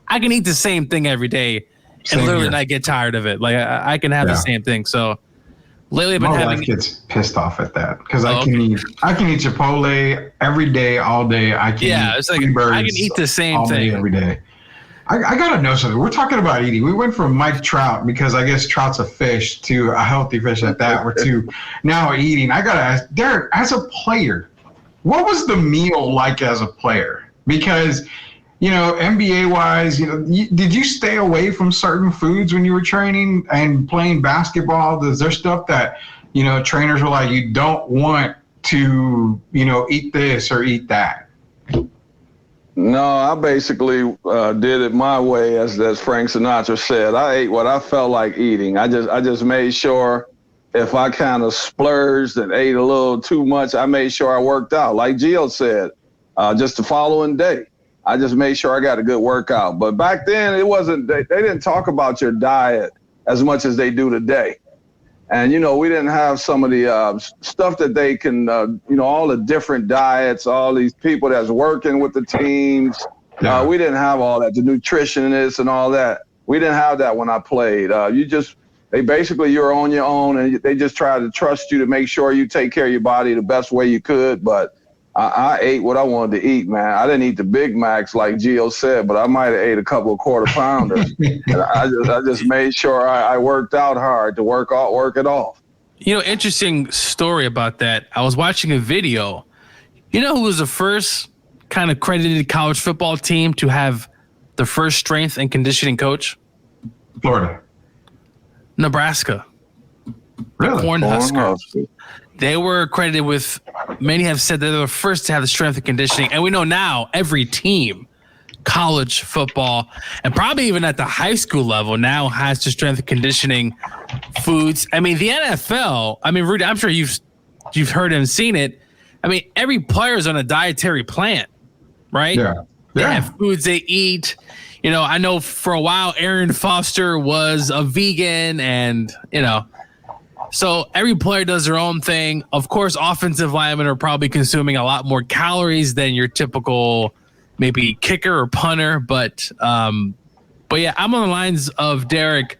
I can eat the same thing every day and literally not get tired of it. Like I can have the same thing. So lately I've been my wife gets pissed off at that because I can eat Chipotle every day, all day. I can it's like I can eat the same thing every day. I gotta know something. We're talking about eating. We went from Mike Trout, because I guess Trout's a fish, to a healthy fish at that. We're to now eating. I gotta ask Derek, as a player, what was the meal like as a player? Because NBA wise, did you stay away from certain foods when you were training and playing basketball? Is there stuff that trainers were like, you don't want to eat this or eat that? No, I basically did it my way, as Frank Sinatra said. I ate what I felt like eating. I just made sure if I kind of splurged and ate a little too much, I made sure I worked out. Like Gio said, just the following day, I just made sure I got a good workout. But back then, it wasn't. They didn't talk about your diet as much as they do today. And, we didn't have some of the stuff that they can, all the different diets, all these people that's working with the teams. Yeah. We didn't have all that, the nutritionists and all that. We didn't have that when I played. You're on your own, and they just try to trust you to make sure you take care of your body the best way you could. But I ate what I wanted to eat, man. I didn't eat the Big Macs like Gio said, but I might have ate a couple of quarter pounders. And I just made sure I worked out hard to work it off. Interesting story about that. I was watching a video. Who was the first kind of credited college football team to have the first strength and conditioning coach? Florida. Nebraska. Really? Cornhuskers. They were credited with, many have said that they were the first to have the strength and conditioning. And we know now every team, college football, and probably even at the high school level now has the strength and conditioning foods. I mean, the NFL, I mean, Rudy, I'm sure you've heard and seen it. I mean, every player is on a dietary plan, right? Yeah. They have foods they eat. You know, I know for a while Aaron Foster was a vegan, and, you know, so every player does their own thing. Of course, offensive linemen are probably consuming a lot more calories than your typical maybe kicker or punter. But yeah, I'm on the lines of Derek.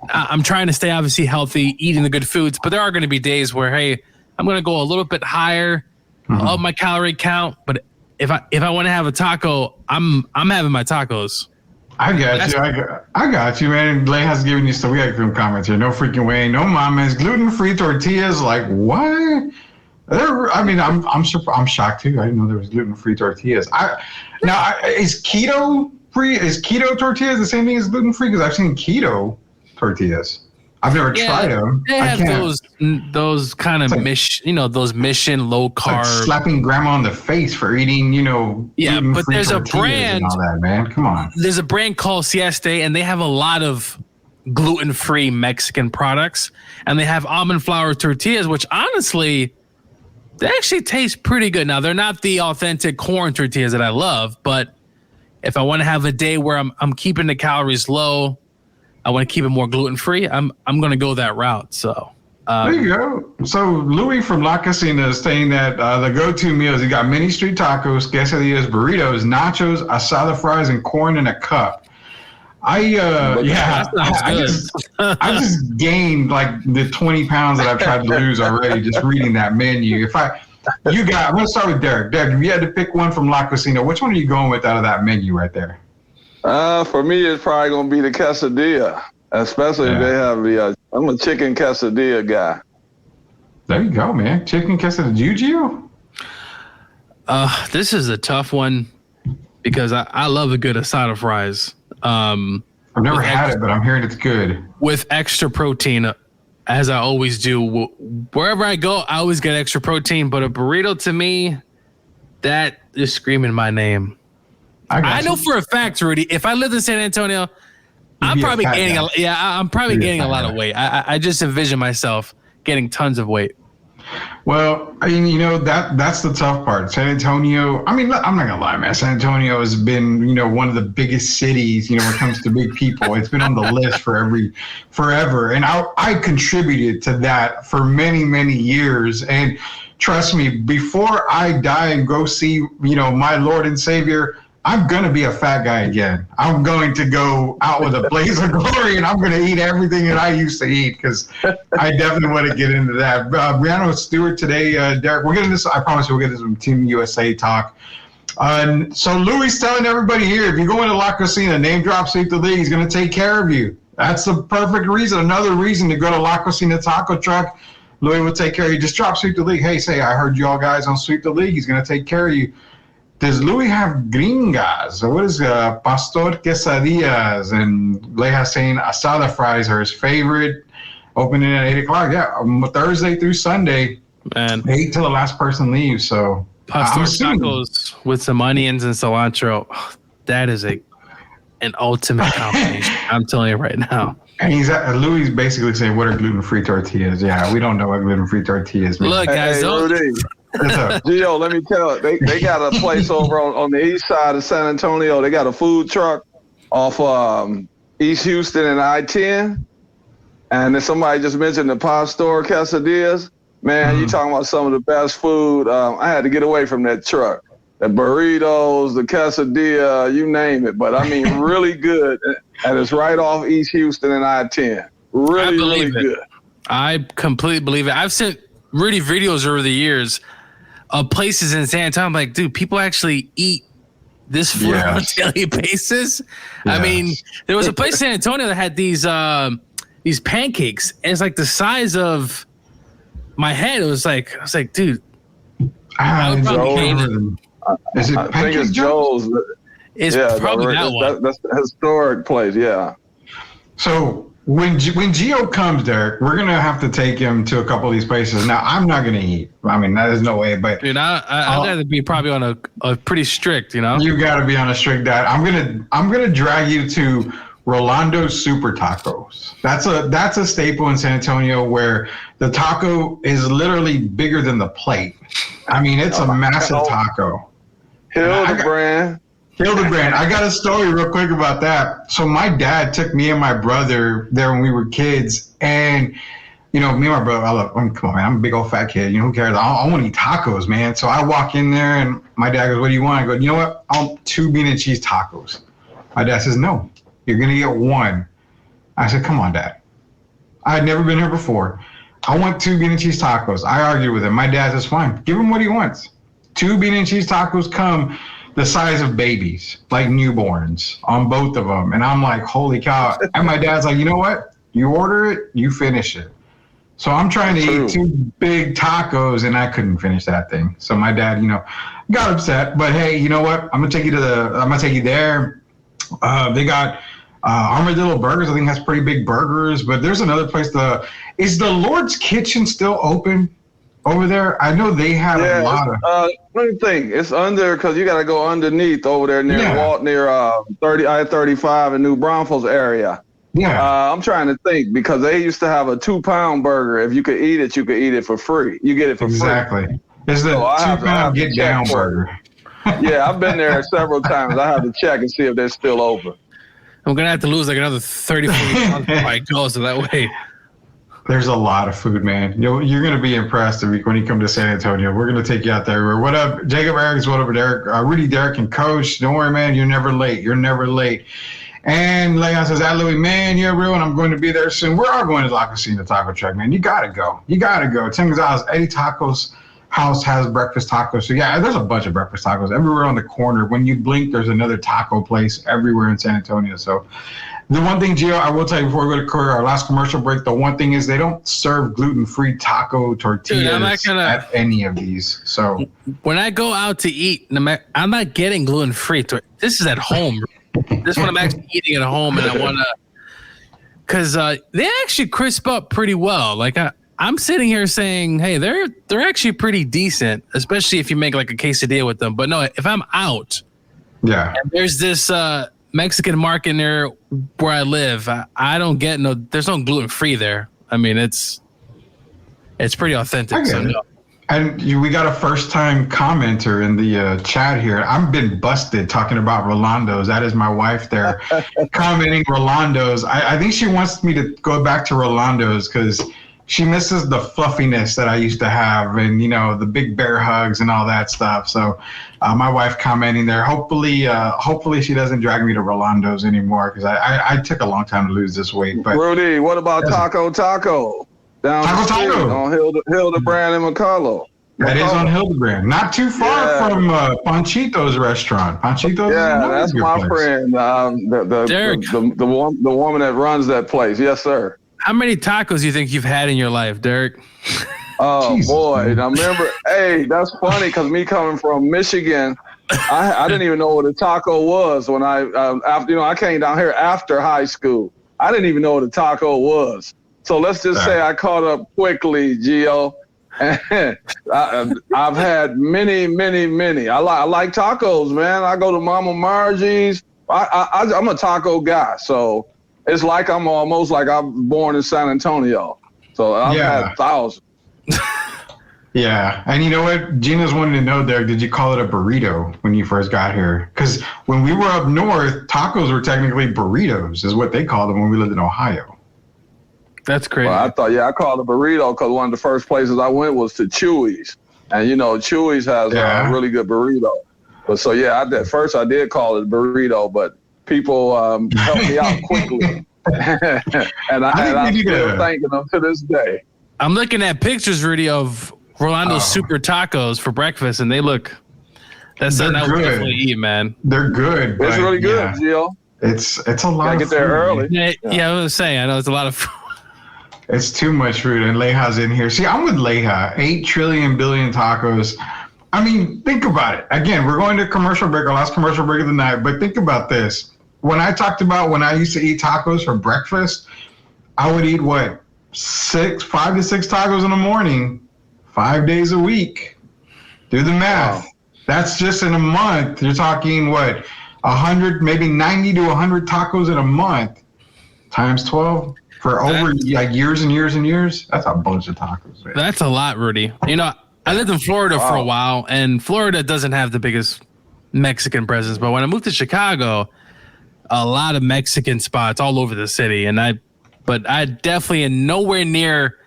I'm trying to stay obviously healthy, eating the good foods, but there are going to be days where, hey, I'm going to go a little bit higher of my calorie count. But if I want to have a taco, I'm having my tacos. I got you, man. Lay has given you stuff. We got some comments here. No freaking way. No mames. Gluten-free tortillas. Like, what? I'm shocked too. I didn't know there was gluten-free tortillas. Is keto free? Is keto tortillas the same thing as gluten-free? Because I've seen keto tortillas. I've never tried them. They have those kind of those mission low carb. Like slapping grandma on the face for eating, but there's a brand. And all that, man. Come on. There's a brand called Siesta, and they have a lot of gluten-free Mexican products, and they have almond flour tortillas, which honestly, they actually taste pretty good. Now, they're not the authentic corn tortillas that I love, but if I want to have a day where I'm keeping the calories low, I want to keep it more gluten-free, I'm going to go that route. So there you go. So Louis from La Casina is saying that the go-to meals, you got mini street tacos, quesadillas, burritos, nachos, asada fries, and corn in a cup. I just gained like the 20 pounds that I've tried to lose already just reading that menu. I'm going to start with Derek. Derek, if you had to pick one from La Casina, which one are you going with out of that menu right there? For me, it's probably going to be the quesadilla, especially if they have the, I'm a chicken quesadilla guy. There you go, man. Chicken quesadilla. Juju? This is a tough one because I love a good asada fries. I've never had it, but I'm hearing it's good. With extra protein, as I always do. Wherever I go, I always get extra protein, but a burrito to me, that is screaming my name. I know for a fact, Rudy, if I lived in San Antonio, I'm probably gaining a lot of weight. I just envision myself getting tons of weight. Well, I mean, that's the tough part. San Antonio, I mean, I'm not going to lie, man. San Antonio has been, one of the biggest cities, when it comes to big people. It's been on the list forever. And I contributed to that for many, many years. And trust me, before I die and go see, my Lord and Savior, I'm going to be a fat guy again. I'm going to go out with a blaze of glory, and I'm going to eat everything that I used to eat because I definitely want to get into that. Brianna Stewart today, Derek, we're getting this. I promise we'll get this from Team USA talk. So Louis telling everybody here, if you go into La Cocina, name drop Sweep the League, he's going to take care of you. That's the perfect reason. Another reason to go to La Cocina Taco Truck. Louis will take care of you. Just drop Sweep the League. Hey, say, I heard you all guys on Sweep the League. He's going to take care of you. Does Louis have gringas? What is pastor quesadillas? And Leia saying asada fries are his favorite. Opening at 8 o'clock. Yeah, Thursday through Sunday. Man, 8 till the last person leaves. So pastor tacos with some onions and cilantro. That is an ultimate combination. I'm telling you right now. And Louis basically saying, "What are gluten-free tortillas?" Yeah, we don't know what gluten-free tortillas mean. Look, guys, Gio, let me tell you, they got a place over on the east side of San Antonio. They got a food truck off East Houston and I-10. And then somebody just mentioned the pastor quesadillas. Man, you talking about some of the best food. I had to get away from that truck. The burritos, the quesadilla, you name it. But I mean, really good. And it's right off East Houston and I-10. Really good. I completely believe it. I've sent Rudy videos over the years of places in San Antonio. I'm like, dude, people actually eat this food on a daily basis. Yes. I mean, there was a place in San Antonio that had these pancakes, and it's like the size of my head. I was like, dude, is it I think it's Joe's. It's probably that one. That's a historic place, yeah. So When Gio comes, Derek, we're gonna have to take him to a couple of these places. Now, I'm not gonna eat. I mean, that is no way. But Dude, I'd rather be probably on a pretty strict, you know. You got to be on a strict diet. I'm gonna drag you to Rolando's Super Tacos. That's a staple in San Antonio where the taco is literally bigger than the plate. I mean, it's a massive taco. Hildebrand. I got a story real quick about that. So my dad took me and my brother there when we were kids, and me and my brother, come on, man, I'm a big old fat kid. Who cares? I want to eat tacos, man. So I walk in there, and my dad goes, "What do you want?" I go, "You know what? I want 2 bean and cheese tacos." My dad says, "No, you're gonna get 1." I said, "Come on, Dad. I had never been here before. I want 2 bean and cheese tacos." I argued with him. My dad says, "Fine, give him what he wants." 2 bean and cheese tacos come the size of babies, like newborns, on both of them. And I'm like, holy cow. And my dad's like, "You know what? You order it, you finish it." So I'm trying to eat 2 big tacos, and I couldn't finish that thing. So my dad, got upset. But hey, you know what? I'm gonna take you there. They got Armadillo Burgers. I think has pretty big burgers. But there's another place. Is the Lord's Kitchen still open over there? I know they have a lot of. Let me think. It's under, because you got to go underneath over there near I-35 in New Braunfels area. Yeah. I'm trying to think, because they used to have a 2-pound burger. If you could eat it, you could eat it for free. You get it for free. Exactly. It's the 2-pound get down burger. Yeah, I've been there several times. I have to check and see if they're still open. I'm gonna have to lose like another 30, 40 pounds before I go, so that way. There's a lot of food, man. You're going to be impressed when you come to San Antonio. We're going to take you out there. What up, Jacob Erics? What up, Derek? Rudy, Derek, and Coach. Don't worry, man. You're never late. You're never late. And Leon says, Louis, man, you're real, and I'm going to be there soon. We're all going to La Cocina Taco Truck, man. You got to go. Tim Gonzalez, Eddie Tacos House has breakfast tacos. So, yeah, there's a bunch of breakfast tacos everywhere on the corner. When you blink, there's another taco place everywhere in San Antonio. So, the one thing, Gio, I will tell you before we go to our last commercial break, the one thing is they don't serve gluten-free taco tortillas at any of these. So when I go out to eat, I'm not getting gluten-free. This is at home. This one I'm actually eating at home, and I want to, because they actually crisp up pretty well. Like I'm sitting here saying, hey, they're actually pretty decent, especially if you make like a quesadilla with them. But no, if I'm out, and there's this Mexican market near where I live, I don't get there's no gluten free there. I mean, it's pretty authentic. So no. And we got a first time commenter in the chat here. I've been busted talking about Rolando's. That is my wife there commenting Rolando's. I think she wants me to go back to Rolando's because she misses the fluffiness that I used to have, and the big bear hugs and all that stuff. So my wife commenting there. Hopefully she doesn't drag me to Rolando's anymore, because I took a long time to lose this weight. But Rudy, what about Taco down the street on Hildebrand and McCullough? That is on Hildebrand, not too far from Panchito's restaurant. Panchito's, that's my place. Friend, the woman that runs that place. Yes, sir. How many tacos do you think you've had in your life, Derek? Oh, Jesus, boy. Man. I remember, hey, that's funny, because me coming from Michigan, I didn't even know what a taco was when I came down here after high school. I didn't even know what a taco was. So let's just say I caught up quickly, Gio. I've had many. I like tacos, man. I go to Mama Margie's. I'm a taco guy, so it's like I'm almost like I'm born in San Antonio. So I've had thousands. Yeah, and you know what? Gina's wanting to know, Derek, did you call it a burrito when you first got here? Because when we were up north, tacos were technically burritos, is what they called them when we lived in Ohio. That's crazy. Well, I called it a burrito because one of the first places I went was to Chewy's. And, Chewy's has a really good burrito. But so, at first I did call it a burrito, but people helped me out quickly. and I'm still thanking them to this day. I'm looking at pictures, Rudy, of Rolando's Super Tacos for breakfast, and they look. That's something I would definitely eat, man. They're good. It's really good, Gio. It's a lot of get there early. Yeah, I was saying. I know it's a lot of food. It's too much food, and Leja's in here. See, I'm with Leja. 8 trillion billion tacos. I mean, think about it. Again, we're going to commercial break, our last commercial break of the night, but think about this. When I talked about when I used to eat tacos for breakfast, I would eat what? 5 to 6 tacos in the morning, 5 days a week. Do the math. Wow. That's just in a month. You're talking what? 100, maybe 90 to 100 tacos in a month times 12 for over like years and years and years. That's a bunch of tacos, man. That's a lot, Rudy. You know, I lived in Florida for a while, and Florida doesn't have the biggest Mexican presence. But when I moved to Chicago, a lot of Mexican spots all over the city. But I definitely am nowhere near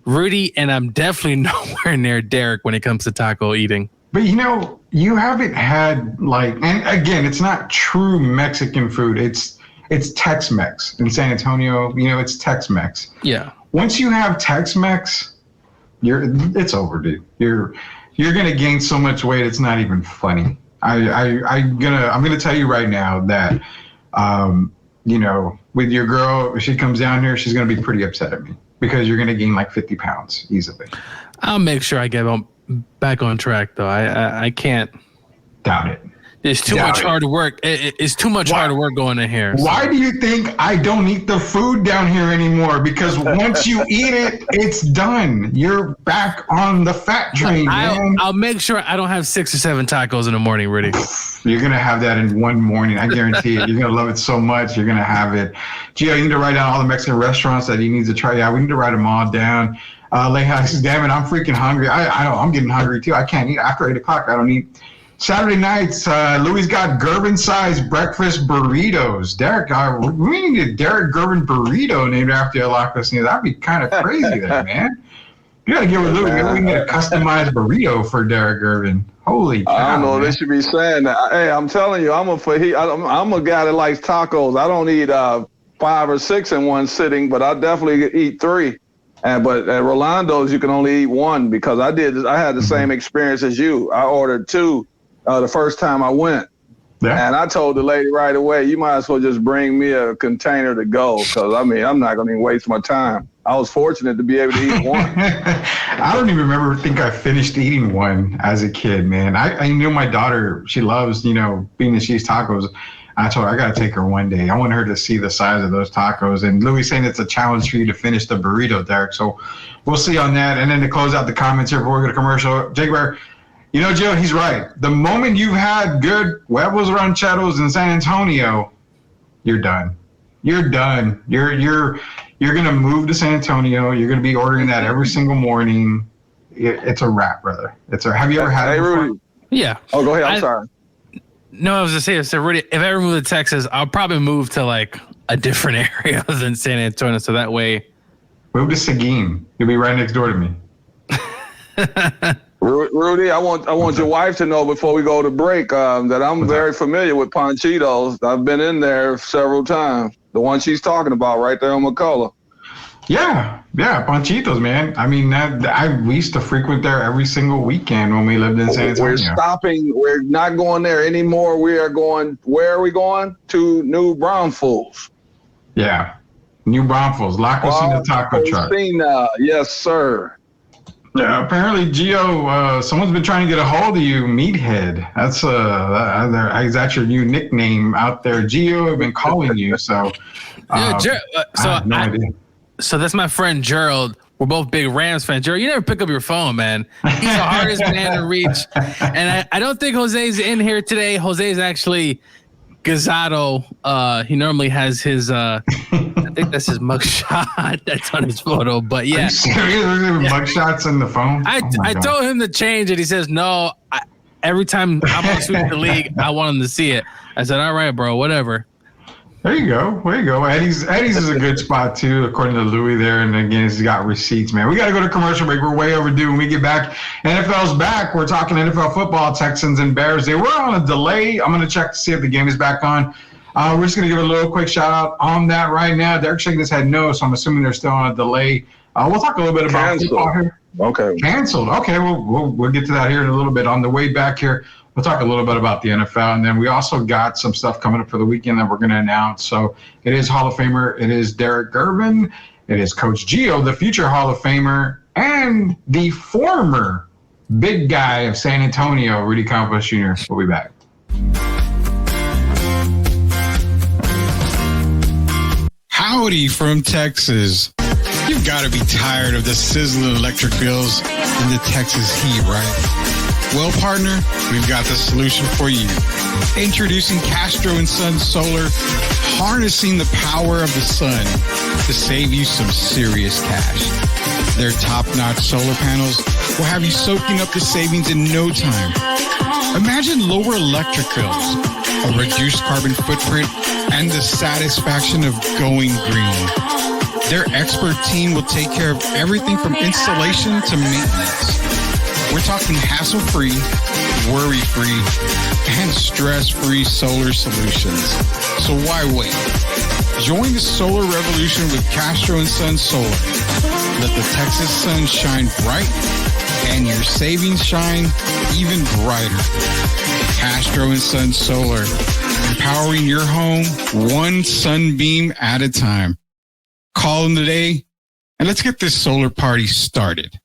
Rudy, and I'm definitely nowhere near Derek when it comes to taco eating. But you know, you haven't had like, and again, it's not true Mexican food. It's Tex-Mex in San Antonio. You know, it's Tex-Mex. Yeah. Once you have Tex-Mex, it's over, dude. You're gonna gain so much weight. It's not even funny. I'm gonna tell you right now that, you know, with your girl, if she comes down here, she's gonna be pretty upset at me because you're gonna gain like 50 pounds easily. I'll make sure I get back on track, though. I can't doubt it. There's too much hard work. It's too much hard work going in here. Why do you think I don't eat the food down here anymore? Because once you eat it, it's done. You're back on the fat train, man. I'll make sure I don't have 6 or 7 tacos in the morning, Rudy. You're going to have that in one morning. I guarantee it. You're going to love it so much. You're going to have it. Gio, you need to write down all the Mexican restaurants that you need to try out. We need to write them all down. Leha says, damn it, I'm freaking hungry. I'm getting hungry too. I can't eat after 8 o'clock. I don't eat. Saturday nights, Louis got Gervin-sized breakfast burritos. Derek, we need a Derek Gervin burrito named after Alacos. That'd be kind of crazy, there, man. You gotta get with Louis. Maybe we can get a customized burrito for Derek Gervin. Holy cow! I don't know. Man. They should be saying that. Hey, I'm telling you, I'm a guy that likes tacos. I don't eat 5 or 6 in one sitting, but I definitely eat 3. But at Rolando's, you can only eat 1 because I had the same experience as you. I ordered 2. The first time I went. Yeah. And I told the lady right away, you might as well just bring me a container to go because, I mean, I'm not going to waste my time. I was fortunate to be able to eat 1. I don't even think I finished eating 1 as a kid, man. I knew my daughter, she loves, you know, bean and cheese tacos. I told her I got to take her one day. I want her to see the size of those tacos. And Louis saying it's a challenge for you to finish the burrito, Derek. So we'll see on that. And then to close out the comments here before we go to commercial, Jake Bear, you know, Joe, he's right. The moment you've had good huevos rancheros in San Antonio, you're done. You're done. You're gonna move to San Antonio. You're gonna be ordering that every single morning. It's a wrap, brother. Have you ever had it before? Rudy. Yeah. Oh, go ahead. I'm sorry. No, I was gonna say, so Rudy, if I ever move to Texas, I'll probably move to like a different area than San Antonio, so that way. Move to Seguin. You'll be right next door to me. Rudy, I want your wife to know before we go to break that I'm very familiar with Panchitos. I've been in there several times. The one she's talking about right there on McCullough. Yeah, Panchitos, man. I mean, we used to frequent there every single weekend when we lived in San Antonio. We're not going there anymore. We are going, where are we going? To New Braunfels. Yeah, New Braunfels, La Cocina Taco Truck. Yes, sir. Yeah, apparently, Gio, someone's been trying to get a hold of you, Meathead. That's your new nickname out there. Gio, I've been calling you, so. I have no idea. So that's my friend Gerald. We're both big Rams fans. Gerald, you never pick up your phone, man. He's the hardest man to reach. And I don't think Jose's in here today. Jose's actually Gazzato. He normally has his, I think that's his mugshot that's on his photo. But yeah. Are you serious? Mugshots in the phone? I told him to change it. He says, no, every time I'm on Sweep the League, I want him to see it. I said, all right, bro, whatever. There you go. Eddie's is a good spot too, according to Louis there. And again, he's got receipts, man. We got to go to commercial break. We're way overdue. When we get back, NFL's back. We're talking NFL football, Texans and Bears. They were on a delay. I'm going to check to see if the game is back on. We're just going to give a little quick shout out on that right now. Derek shaking his head no, so I'm assuming they're still on a delay. We'll talk a little bit about football here. Okay. Canceled. Okay, we'll get to that here in a little bit. On the way back here, we'll talk a little bit about the NFL, and then we also got some stuff coming up for the weekend that we're going to announce. So it is Hall of Famer. It is Derek Gervin. It is Coach Gio, the future Hall of Famer, and the former big guy of San Antonio, Rudy Campos Jr. We'll be back. Howdy from Texas. You've got to be tired of the sizzling electric bills and the Texas heat, right? Well, partner, we've got the solution for you. Introducing Castro and Son Solar, harnessing the power of the sun to save you some serious cash. Their top-notch solar panels will have you soaking up the savings in no time. Imagine lower electric bills, a reduced carbon footprint, and the satisfaction of going green. Their expert team will take care of everything from installation to maintenance. We're talking hassle-free, worry-free, and stress-free solar solutions. So why wait? Join the solar revolution with Castro and Son Solar. Let the Texas sun shine bright and your savings shine even brighter. Castro and Son Solar, empowering your home one sunbeam at a time. Call them today and let's get this solar party started.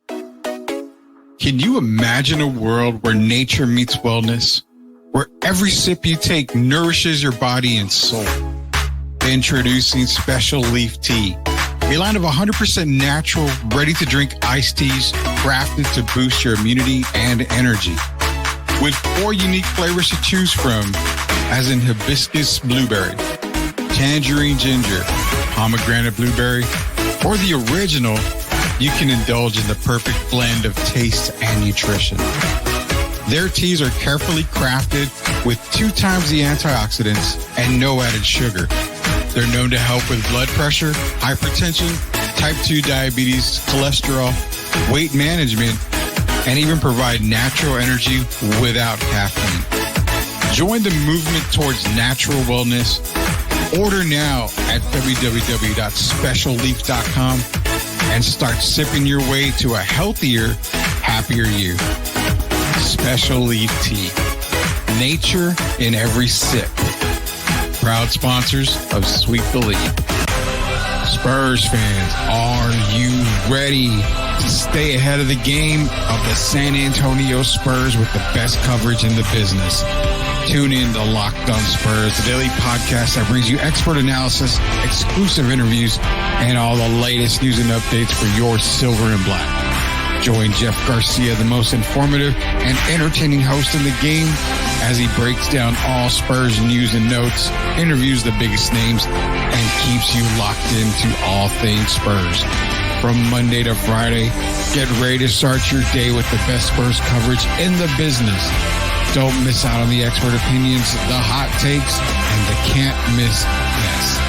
Can you imagine a world where nature meets wellness, where every sip you take nourishes your body and soul? Introducing Special Leaf Tea, a line of 100% natural, ready-to-drink iced teas crafted to boost your immunity and energy. With 4 unique flavors to choose from, as in hibiscus blueberry, tangerine ginger, pomegranate blueberry, or the original, you can indulge in the perfect blend of taste and nutrition. Their teas are carefully crafted with 2 times the antioxidants and no added sugar. They're known to help with blood pressure, hypertension, type 2 diabetes, cholesterol, weight management, and even provide natural energy without caffeine. Join the movement towards natural wellness. Order now at www.specialleaf.com and start sipping your way to a healthier, happier you. Special Leaf Tea. Nature in every sip. Proud sponsors of Sweep the League. Spurs fans, are you ready to stay ahead of the game of the San Antonio Spurs with the best coverage in the business? Tune in to Locked On Spurs, the daily podcast that brings you expert analysis, exclusive interviews, and all the latest news and updates for your silver and black. Join Jeff Garcia, the most informative and entertaining host in the game, as he breaks down all Spurs news and notes, interviews the biggest names, and keeps you locked into all things Spurs. From Monday to Friday, get ready to start your day with the best Spurs coverage in the business. Don't miss out on the expert opinions, the hot takes, and the can't-miss guests.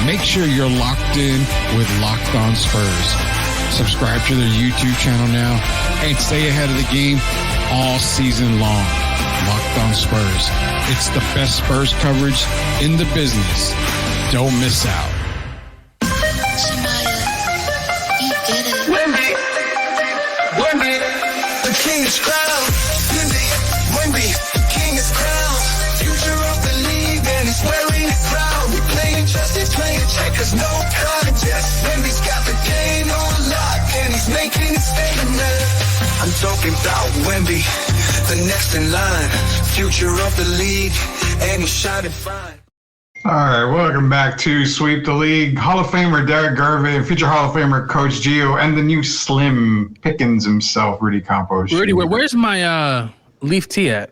Make sure you're locked in with Locked On Spurs. Subscribe to their YouTube channel now and stay ahead of the game all season long. Locked On Spurs. It's the best Spurs coverage in the business. Don't miss out. Wemby, the king is crowned. Wemby, king is crowned. Future of the league, and he's wearing the crown. We playing justice, playing checkers, no contest. Wemby's got the game on lock, and he's making it statement. I'm talking about Wemby, the next in line. Future of the league, and he's shining fine. All right, welcome back to Sweep the League. Hall of Famer Derek Gervin, future Hall of Famer Coach Gio, and the new Slim Pickens himself, Rudy Campos. Rudy, where's my leaf tea at?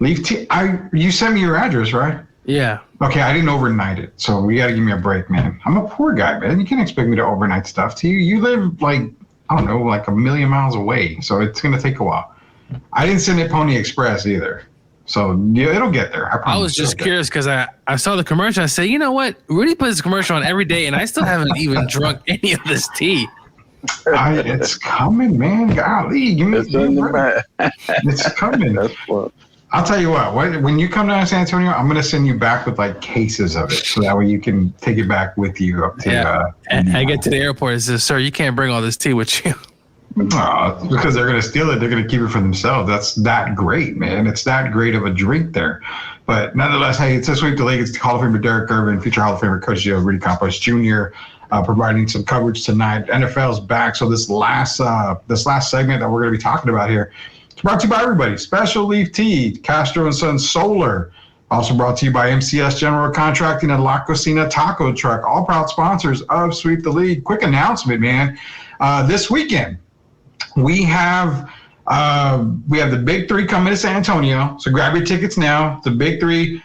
Leaf tea? You sent me your address, right? Yeah. Okay, I didn't overnight it, so you got to give me a break, man. I'm a poor guy, man. You can't expect me to overnight stuff to you. You live like, I don't know, like a million miles away, so it's going to take a while. I didn't send it Pony Express either. So yeah, it'll get there. I was just curious because I saw the commercial. I said, you know what? Rudy puts this commercial on every day, and I still haven't even drunk any of this tea. It's coming, man. Golly, give me it's coming. That's fun. I'll tell you what. When you come down to San Antonio, I'm going to send you back with like cases of it, so that way you can take it back with you up to. Yeah. I get to the airport. It says, "Sir, you can't bring all this tea with you." Because they're going to steal it. They're going to keep it for themselves. That's that great, man. It's that great of a drink there. But nonetheless, hey, it's a Sweep the League. It's the Hall of Famer Derek Gervin, future Hall of Famer Coach Gio, Rudy Campos Jr., providing some coverage tonight. NFL's back. So this last segment that we're going to be talking about here, it's brought to you by everybody. Special Leaf Tea, Castro and Son Solar, Also brought to you by MCS General Contracting and La Cocina Taco Truck, all proud sponsors of Sweep the League. Quick announcement, man. This weekend, we have the Big Three coming to San Antonio, so grab your tickets now. The Big Three,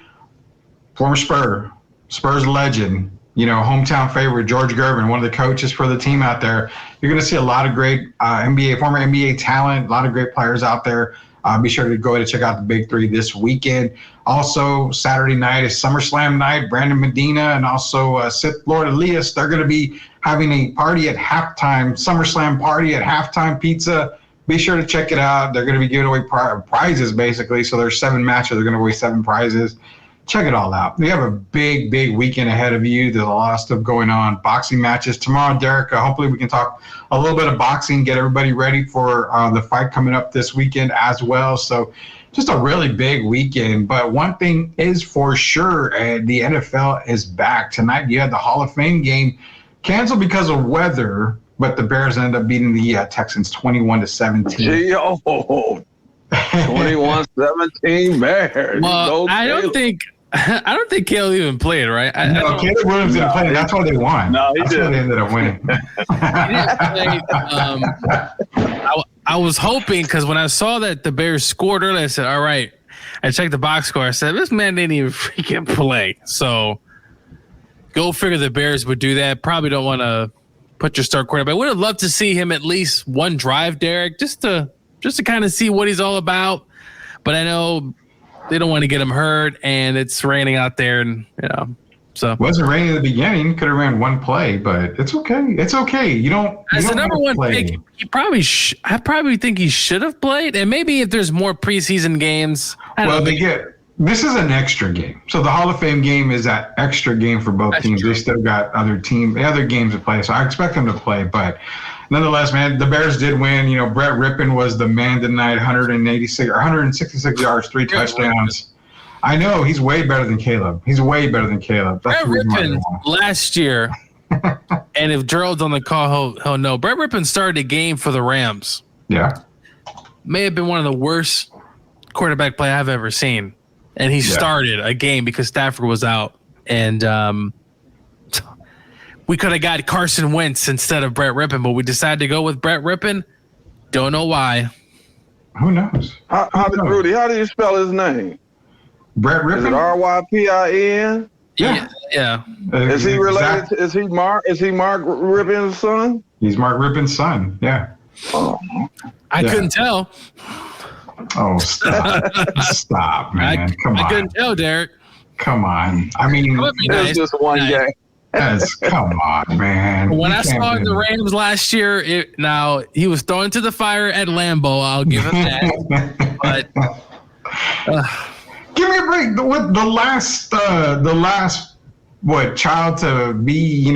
former Spurs legend, hometown favorite, George Gervin, one of the coaches for the team out there. You're going to see a lot of great former NBA talent, a lot of great players out there. Be sure to go ahead and check out the Big Three this weekend. Also, Saturday night is SummerSlam night. Brandon Medina and also Sith Lord Elias, they're going to be having a party at halftime, SummerSlam party at halftime pizza. Be sure to check it out. They're going to be giving away prizes, basically. So there's 7 matches. They're going to away 7 prizes. Check it all out. We have a big, big weekend ahead of you. There's a lot of stuff going on. Boxing matches tomorrow, Derek. Hopefully we can talk a little bit of boxing, get everybody ready for the fight coming up this weekend as well. So just a really big weekend. But one thing is for sure, the NFL is back. Tonight you had the Hall of Fame game canceled because of weather, but the Bears ended up beating the Texans 21-17. 21-17 Bears. Well, I don't think Caleb even played, right? No, Caleb Williams didn't play. That's why they won. No, he That's didn't. why they ended up winning. He didn't play. I was hoping, because when I saw that the Bears scored early, I said, all right. I checked the box score. I said, this man didn't even freaking play. So go figure the Bears would do that. Probably don't want to put your star quarterback. I would have loved to see him at least one drive, Derek, just to kind of see what he's all about. But I know they don't want to get him hurt, and it's raining out there, and so it wasn't raining at the beginning. Could have ran one play, but it's okay. It's okay. You don't. As the number one play. pick, I probably think he should have played, and maybe if there's more preseason games. This is an extra game. So the Hall of Fame game is that extra game for both teams. True. They still got other games to play, so I expect them to play. But nonetheless, man, the Bears did win. Brett Rippon was the man tonight, 166 yards, 3 touchdowns. I know he's way better than Caleb. That's Brett Rippon last year, and if Gerald's on the call, he'll know. Brett Rippon started a game for the Rams. Yeah. May have been one of the worst quarterback play I've ever seen. And he started a game because Stafford was out. And we could have got Carson Wentz instead of Brett Rippon, but we decided to go with Brett Rippon. Don't know why. Who knows? Rudy, how do you spell his name? Brett Rippon? Is it Rypin? Yeah. Is he related? Is he Mark Rippon's son? He's Mark Rippon's son. Yeah. I couldn't tell. Oh, stop, man! Come on. I couldn't tell, Derek. Come on. I mean, It's just one game. Come on, man. When I saw the Rams last year, now he was thrown to the fire at Lambeau. I'll give him that. But give me a break. The last child to be,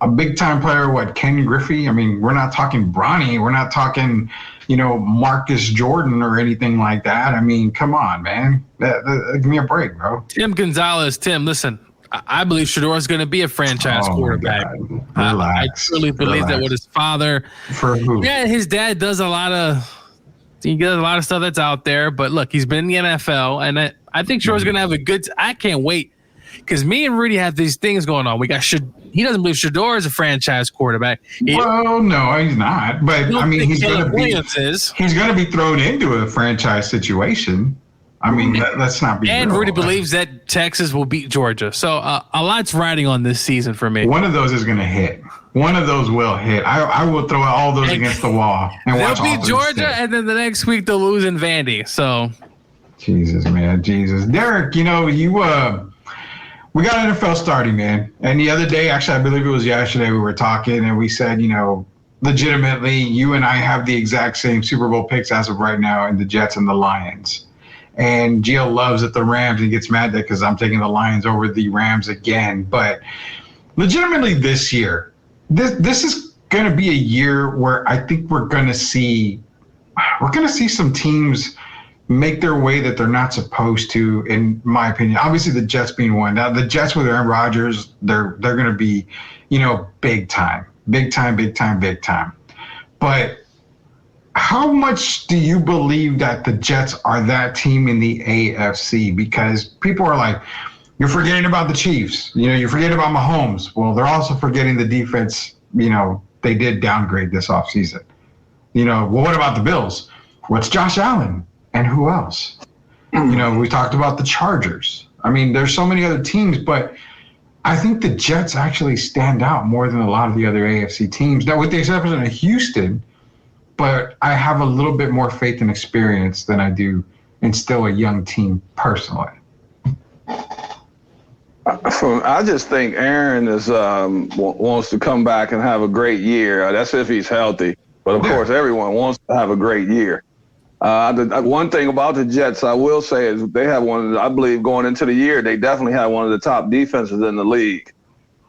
a big time player? Ken Griffey? I mean, we're not talking Bronny. We're not talking, Marcus Jordan or anything like that. I mean, come on, man. Give me a break, bro. Tim Gonzalez. Tim, listen. I believe Shedeur is going to be a franchise quarterback. I truly believe that with his father. For who? Yeah, his dad does a lot of stuff that's out there. But look, he's been in the NFL, and I think Shedeur is going to have a good. I can't wait because me and Rudy have these things going on. We got he doesn't believe Shedeur is a franchise quarterback. Well, no, he's not. But I mean, he's going to be. He's going to be thrown into a franchise situation. I mean, let's not be. And real. Rudy believes that Texas will beat Georgia. So a lot's riding on this season for me. One of those is going to hit. One of those will hit. I will throw all those against the wall and watch all they'll beat Georgia, and then the next week they'll lose in Vandy. So, Jesus, man, Jesus, Derek, we got NFL starting, man. And the other day, actually, I believe it was yesterday, we were talking and we said, legitimately, you and I have the exact same Super Bowl picks as of right now in the Jets and the Lions. And Gio loves at the Rams and gets mad because I'm taking the Lions over the Rams again. But legitimately this year, this is going to be a year where I think we're going to see some teams make their way that they're not supposed to, in my opinion. Obviously, the Jets being one. Now, the Jets with Aaron Rodgers, they're going to be, big time. But how much do you believe that the Jets are that team in the AFC? Because people are like, you're forgetting about the Chiefs. You're forgetting about Mahomes. Well, they're also forgetting the defense. They did downgrade this offseason. Well, what about the Bills? What's Josh Allen? And who else? We talked about the Chargers. I mean, there's so many other teams, but I think the Jets actually stand out more than a lot of the other AFC teams. Now, with the exception of Houston, but I have a little bit more faith and experience than I do in still a young team personally. I just think Aaron wants to come back and have a great year. That's if he's healthy. But, of course, everyone wants to have a great year. One thing about the Jets I will say is they have I believe going into the year, they definitely have one of the top defenses in the league.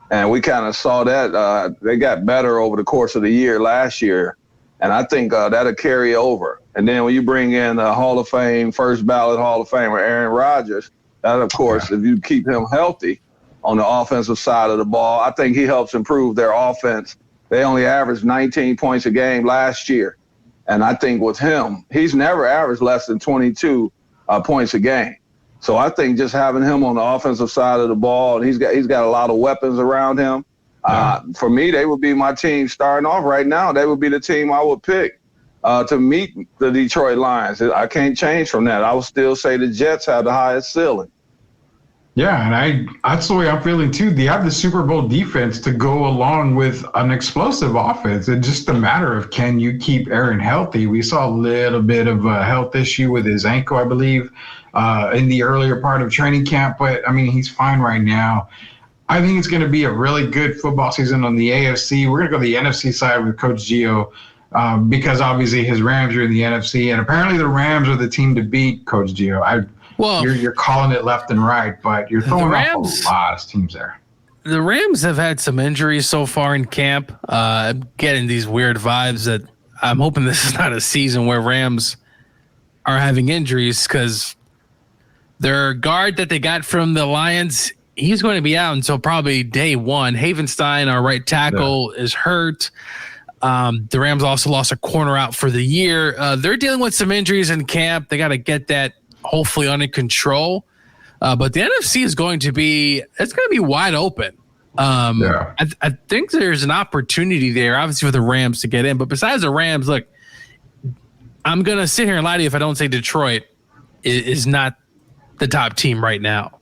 And we kind of saw that. They got better over the course of the year last year. And I think that'll carry over. And then when you bring in the Hall of Fame, first ballot Hall of Famer Aaron Rodgers, that, of course, if you keep him healthy on the offensive side of the ball, I think he helps improve their offense. They only averaged 19 points a game last year. And I think with him, he's never averaged less than 22 points a game. So I think just having him on the offensive side of the ball, and he's got a lot of weapons around him. For me, they would be my team starting off right now. They would be the team I would pick to meet the Detroit Lions. I can't change from that. I would still say the Jets have the highest ceiling. Yeah, and that's the way I'm feeling too. They have the Super Bowl defense to go along with an explosive offense. It's just a matter of, can you keep Aaron healthy? We saw a little bit of a health issue with his ankle, I believe, in the earlier part of training camp. But, I mean, he's fine right now. I think it's going to be a really good football season on the AFC. We're going to go to the NFC side with Coach Gio because obviously his Rams are in the NFC, and apparently the Rams are the team to beat, Coach Gio. You're calling it left and right, but you're throwing off a lot of teams there. The Rams have had some injuries so far in camp. I'm getting these weird vibes that I'm hoping this is not a season where Rams are having injuries, because their guard that they got from the Lions, he's going to be out until probably day one. Havenstein, our right tackle, is hurt. The Rams also lost a corner out for the year. They're dealing with some injuries in camp. They got to get that hopefully under control. But the NFC is going to be wide open. I think there's an opportunity there, obviously, for the Rams to get in. But besides the Rams, look, I'm going to sit here and lie to you if I don't say Detroit is not the top team right now.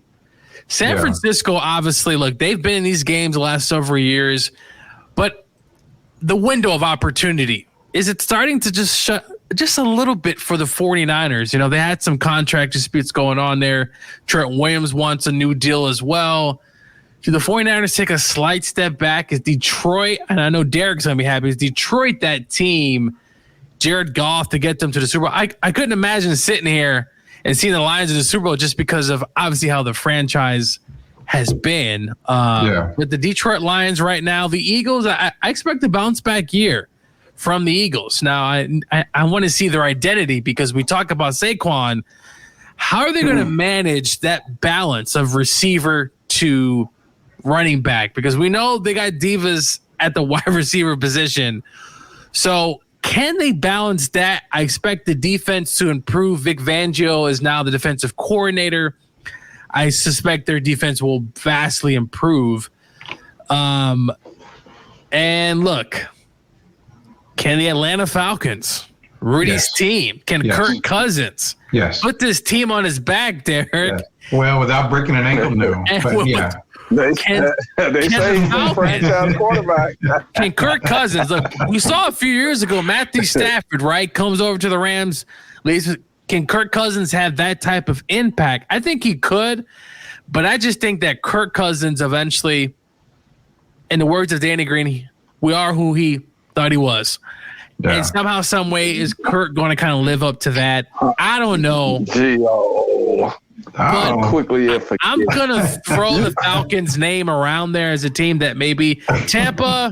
San Francisco, obviously, look, they've been in these games the last several years, but the window of opportunity, is it starting to just shut just a little bit for the 49ers? They had some contract disputes going on there. Trout Williams wants a new deal as well. Do the 49ers take a slight step back? Is Detroit, and I know Derek's going to be happy, is Detroit that team, Jared Goff, to get them to the Super Bowl? I couldn't imagine sitting here and seeing the Lions in the Super Bowl just because of obviously how the franchise has been. With the Detroit Lions right now, the Eagles, I expect a bounce back year from the Eagles. Now, I want to see their identity, because we talk about Saquon. How are they going to manage that balance of receiver to running back? Because we know they got divas at the wide receiver position. So can they balance that? I expect the defense to improve. Vic Fangio is now the defensive coordinator. I suspect their defense will vastly improve. And look, can the Atlanta Falcons, Rudy's team, can Kirk Cousins put this team on his back, Derek? Yeah. Well, without breaking an ankle, no. But They say he's the franchise quarterback. Can Kirk Cousins, look, we saw a few years ago, Matthew Stafford, right, comes over to the Rams. Can Kirk Cousins have that type of impact? I think he could, but I just think that Kirk Cousins eventually, in the words of Danny Green, we are who he thought he was. Yeah. And somehow, some way, is Kirk going to kind of live up to that? I don't know. But quickly, I'm going to throw the Falcons' name around there as a team that maybe Tampa,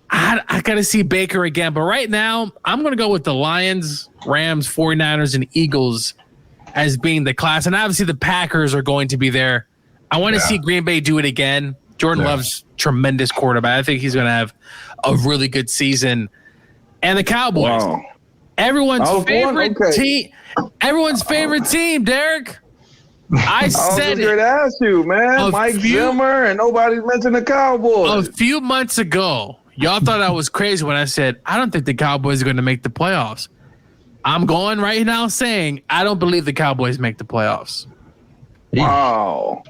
I got to see Baker again. But right now, I'm going to go with the Lions, Rams, 49ers, and Eagles as being the class. And obviously, the Packers are going to be there. I want to see Green Bay do it again. Jordan Love's tremendous quarterback. I think he's going to have a really good season. And the Cowboys. Everyone's favorite team. Everyone's favorite team, Derek. I was said just going to ask you, man. Mike Zimmer, and nobody mentioned the Cowboys. A few months ago, y'all thought I was crazy when I said, I don't think the Cowboys are going to make the playoffs. I'm going right now saying I don't believe the Cowboys make the playoffs. Wow.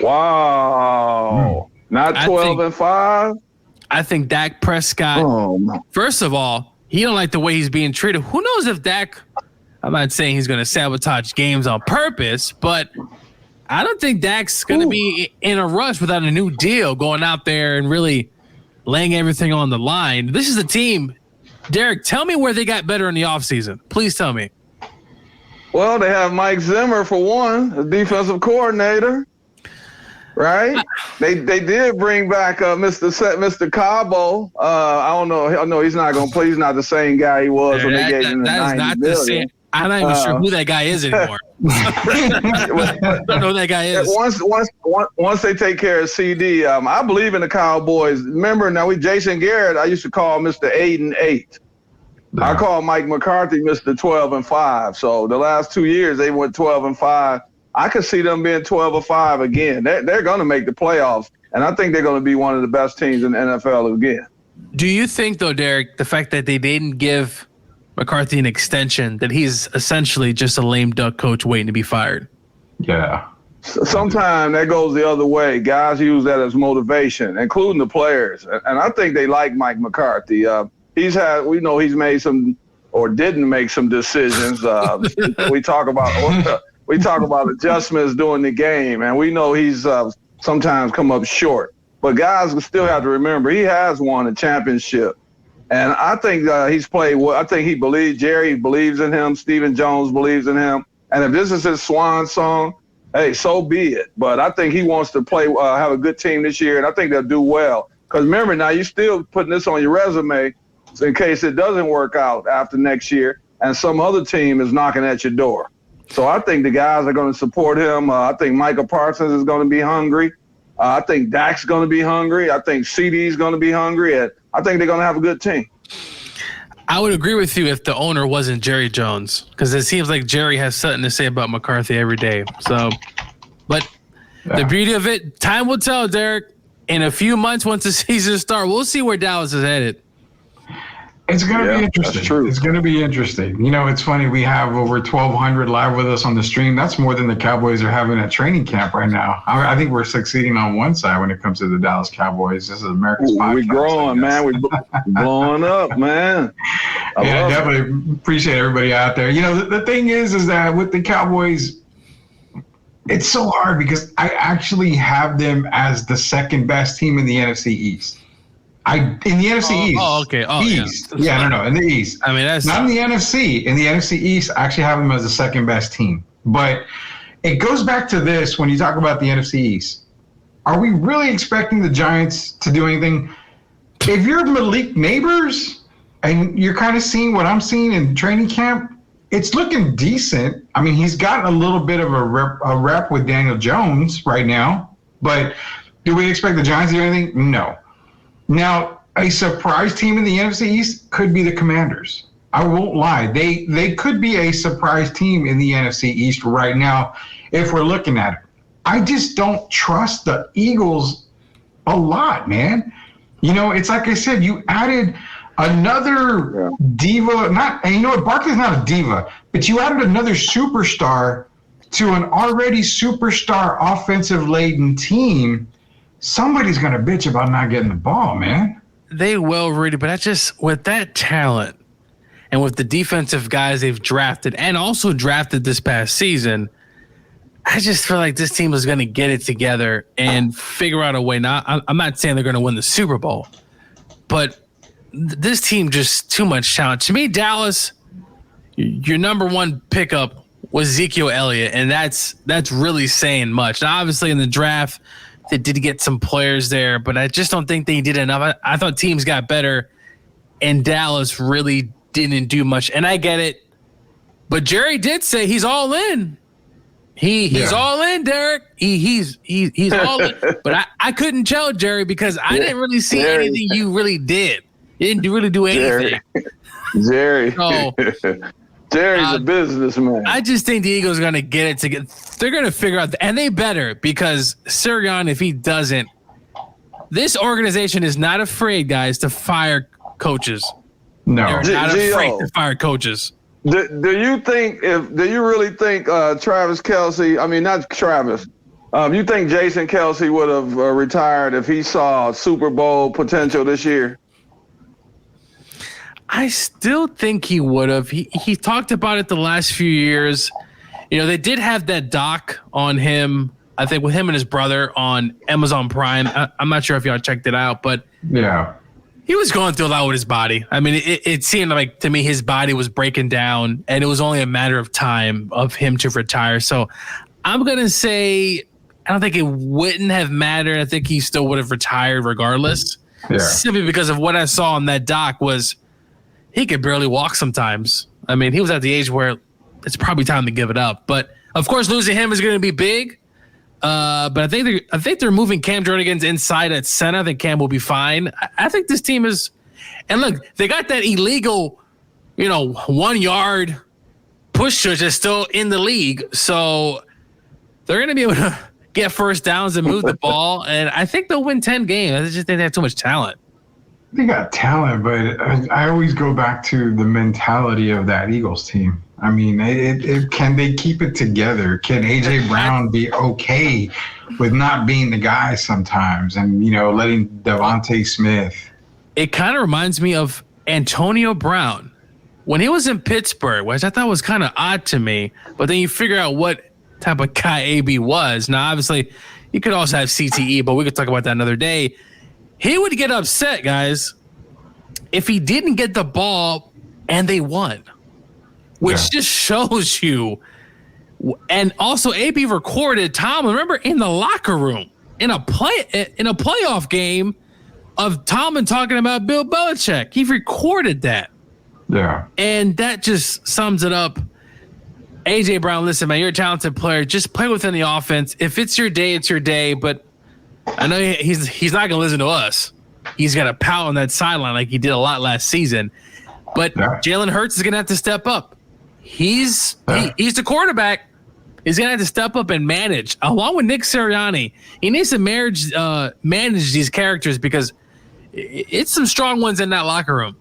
Wow. Not 12-5? I think Dak Prescott, first of all, he don't like the way he's being treated. Who knows if Dak, I'm not saying he's going to sabotage games on purpose, but I don't think Dak's going to be in a rush without a new deal going out there and really laying everything on the line. This is a team. Derek, tell me where they got better in the offseason. Please tell me. Well, they have Mike Zimmer for one, the defensive coordinator, right? They did bring back Mr. Cabo. I don't know. I know he's not going to play. He's not the same guy he was when they gave him the $90 million. The same. I'm not even sure who that guy is anymore. I don't know who that guy is. Once they take care of CD, I believe in the Cowboys. Remember, now Jason Garrett, I used to call Mr. 8-8. I call Mike McCarthy Mr. 12-5. So the last 2 years they went 12-5. I could see them being 12-5 again. They're going to make the playoffs, and I think they're going to be one of the best teams in the NFL again. Do you think, though, Derek, the fact that they didn't give McCarthy an extension, that he's essentially just a lame duck coach waiting to be fired? Yeah. Sometimes that goes the other way. Guys use that as motivation, including the players. And I think they like Mike McCarthy. He's made some or didn't make some decisions. We talk about adjustments during the game, and we know he's sometimes come up short. But guys still have to remember he has won a championship. And I think he's played well. I think Jerry believes in him. Stephen Jones believes in him. And if this is his swan song, hey, so be it. But I think he wants to play, have a good team this year, and I think they'll do well. Because remember, now you're still putting this on your resume in case it doesn't work out after next year and some other team is knocking at your door. So I think the guys are going to support him. I think Micah Parsons is going to be hungry. I think Dak's going to be hungry. I think CD's going to be hungry. And I think they're going to have a good team. I would agree with you if the owner wasn't Jerry Jones, because it seems like Jerry has something to say about McCarthy every day. So, but the beauty of it, time will tell, Derek. In a few months, once the season starts, we'll see where Dallas is headed. It's going to be interesting. That's true. It's going to be interesting. You know, it's funny. We have over 1,200 live with us on the stream. That's more than the Cowboys are having at training camp right now. I think we're succeeding on one side when it comes to the Dallas Cowboys. This is America's podcast. We're growing, man. We're blowing up, man. I definitely appreciate everybody out there. You know, the thing is that with the Cowboys, it's so hard because I actually have them as the second best team in the NFC East. In the NFC East. Oh, okay. Oh, East. Yeah, no, in the East. I mean, that's not in the NFC. In the NFC East, I actually have them as the second best team. But it goes back to this when you talk about the NFC East. Are we really expecting the Giants to do anything? If you're Malik Neighbors and you're kind of seeing what I'm seeing in training camp, it's looking decent. I mean, he's gotten a little bit of a rep with Daniel Jones right now. But do we expect the Giants to do anything? No. Now, a surprise team in the NFC East could be the Commanders. I won't lie. They could be a surprise team in the NFC East right now if we're looking at it. I just don't trust the Eagles a lot, man. You know, it's like I said, you added another diva. And you know what? Barkley's not a diva, but you added another superstar to an already superstar offensive-laden team. Somebody's going to bitch about not getting the ball, man. They will, Rudy, but with that talent and with the defensive guys they've drafted and also drafted this past season, I just feel like this team is going to get it together and figure out a way. Now, I'm not saying they're going to win the Super Bowl, but this team just too much talent. To me, Dallas, your number one pickup was Ezekiel Elliott, and that's really saying much. Now, obviously, in the draft, they did get some players there, but I just don't think they did enough. I thought teams got better, and Dallas really didn't do much. And I get it, but Jerry did say he's all in. He's all in, Derek. He's all in. But I couldn't tell Jerry because I didn't really see anything you really did. He didn't really do anything. Jerry. So, Jerry's a businessman. I just think the Eagles are going to get it together. They're going to figure out, and they better, because Sirianni, if he doesn't, this organization is not afraid, guys, to fire coaches. No. They're not afraid to fire coaches. Do you really think Travis Kelce, I mean, not Travis, you think Jason Kelce would have retired if he saw Super Bowl potential this year? I still think he would have. He talked about it the last few years. You know, they did have that doc on him, I think, with him and his brother on Amazon Prime. I'm not sure if y'all checked it out, but yeah, he was going through a lot with his body. I mean, it seemed like to me his body was breaking down, and it was only a matter of time of him to retire. So I'm going to say I don't think it wouldn't have mattered. I think he still would have retired regardless. Yeah. Simply because of what I saw on that doc was he could barely walk sometimes. I mean, he was at the age where it's probably time to give it up. But of course, losing him is going to be big. But I think they're moving Cam Jordan's inside at center. I think Cam will be fine. I think this team is, and look, they got that illegal, 1 yard push that's still in the league. So they're going to be able to get first downs and move the ball. And I think they'll win 10 games. I just think they have too much talent. They got talent, but I always go back to the mentality of that Eagles team. I mean, can they keep it together? Can A.J. Brown be okay with not being the guy sometimes and, letting Devontae Smith? It kind of reminds me of Antonio Brown when he was in Pittsburgh, which I thought was kind of odd to me. But then you figure out what type of guy AB was. Now, obviously, you could also have CTE, but we could talk about that another day. He would get upset, guys, if he didn't get the ball and they won, which just shows you. And also, AB recorded Tom. Remember in the locker room in a playoff game of Tomlin talking about Bill Belichick. He recorded that. Yeah, and that just sums it up. AJ Brown, listen, man, you're a talented player. Just play within the offense. If it's your day, it's your day. But I know he's not going to listen to us. He's got to pout on that sideline like he did a lot last season. But Jalen Hurts is going to have to step up. He's the quarterback. He's going to have to step up and manage, along with Nick Sirianni. He needs to manage these characters because it's some strong ones in that locker room.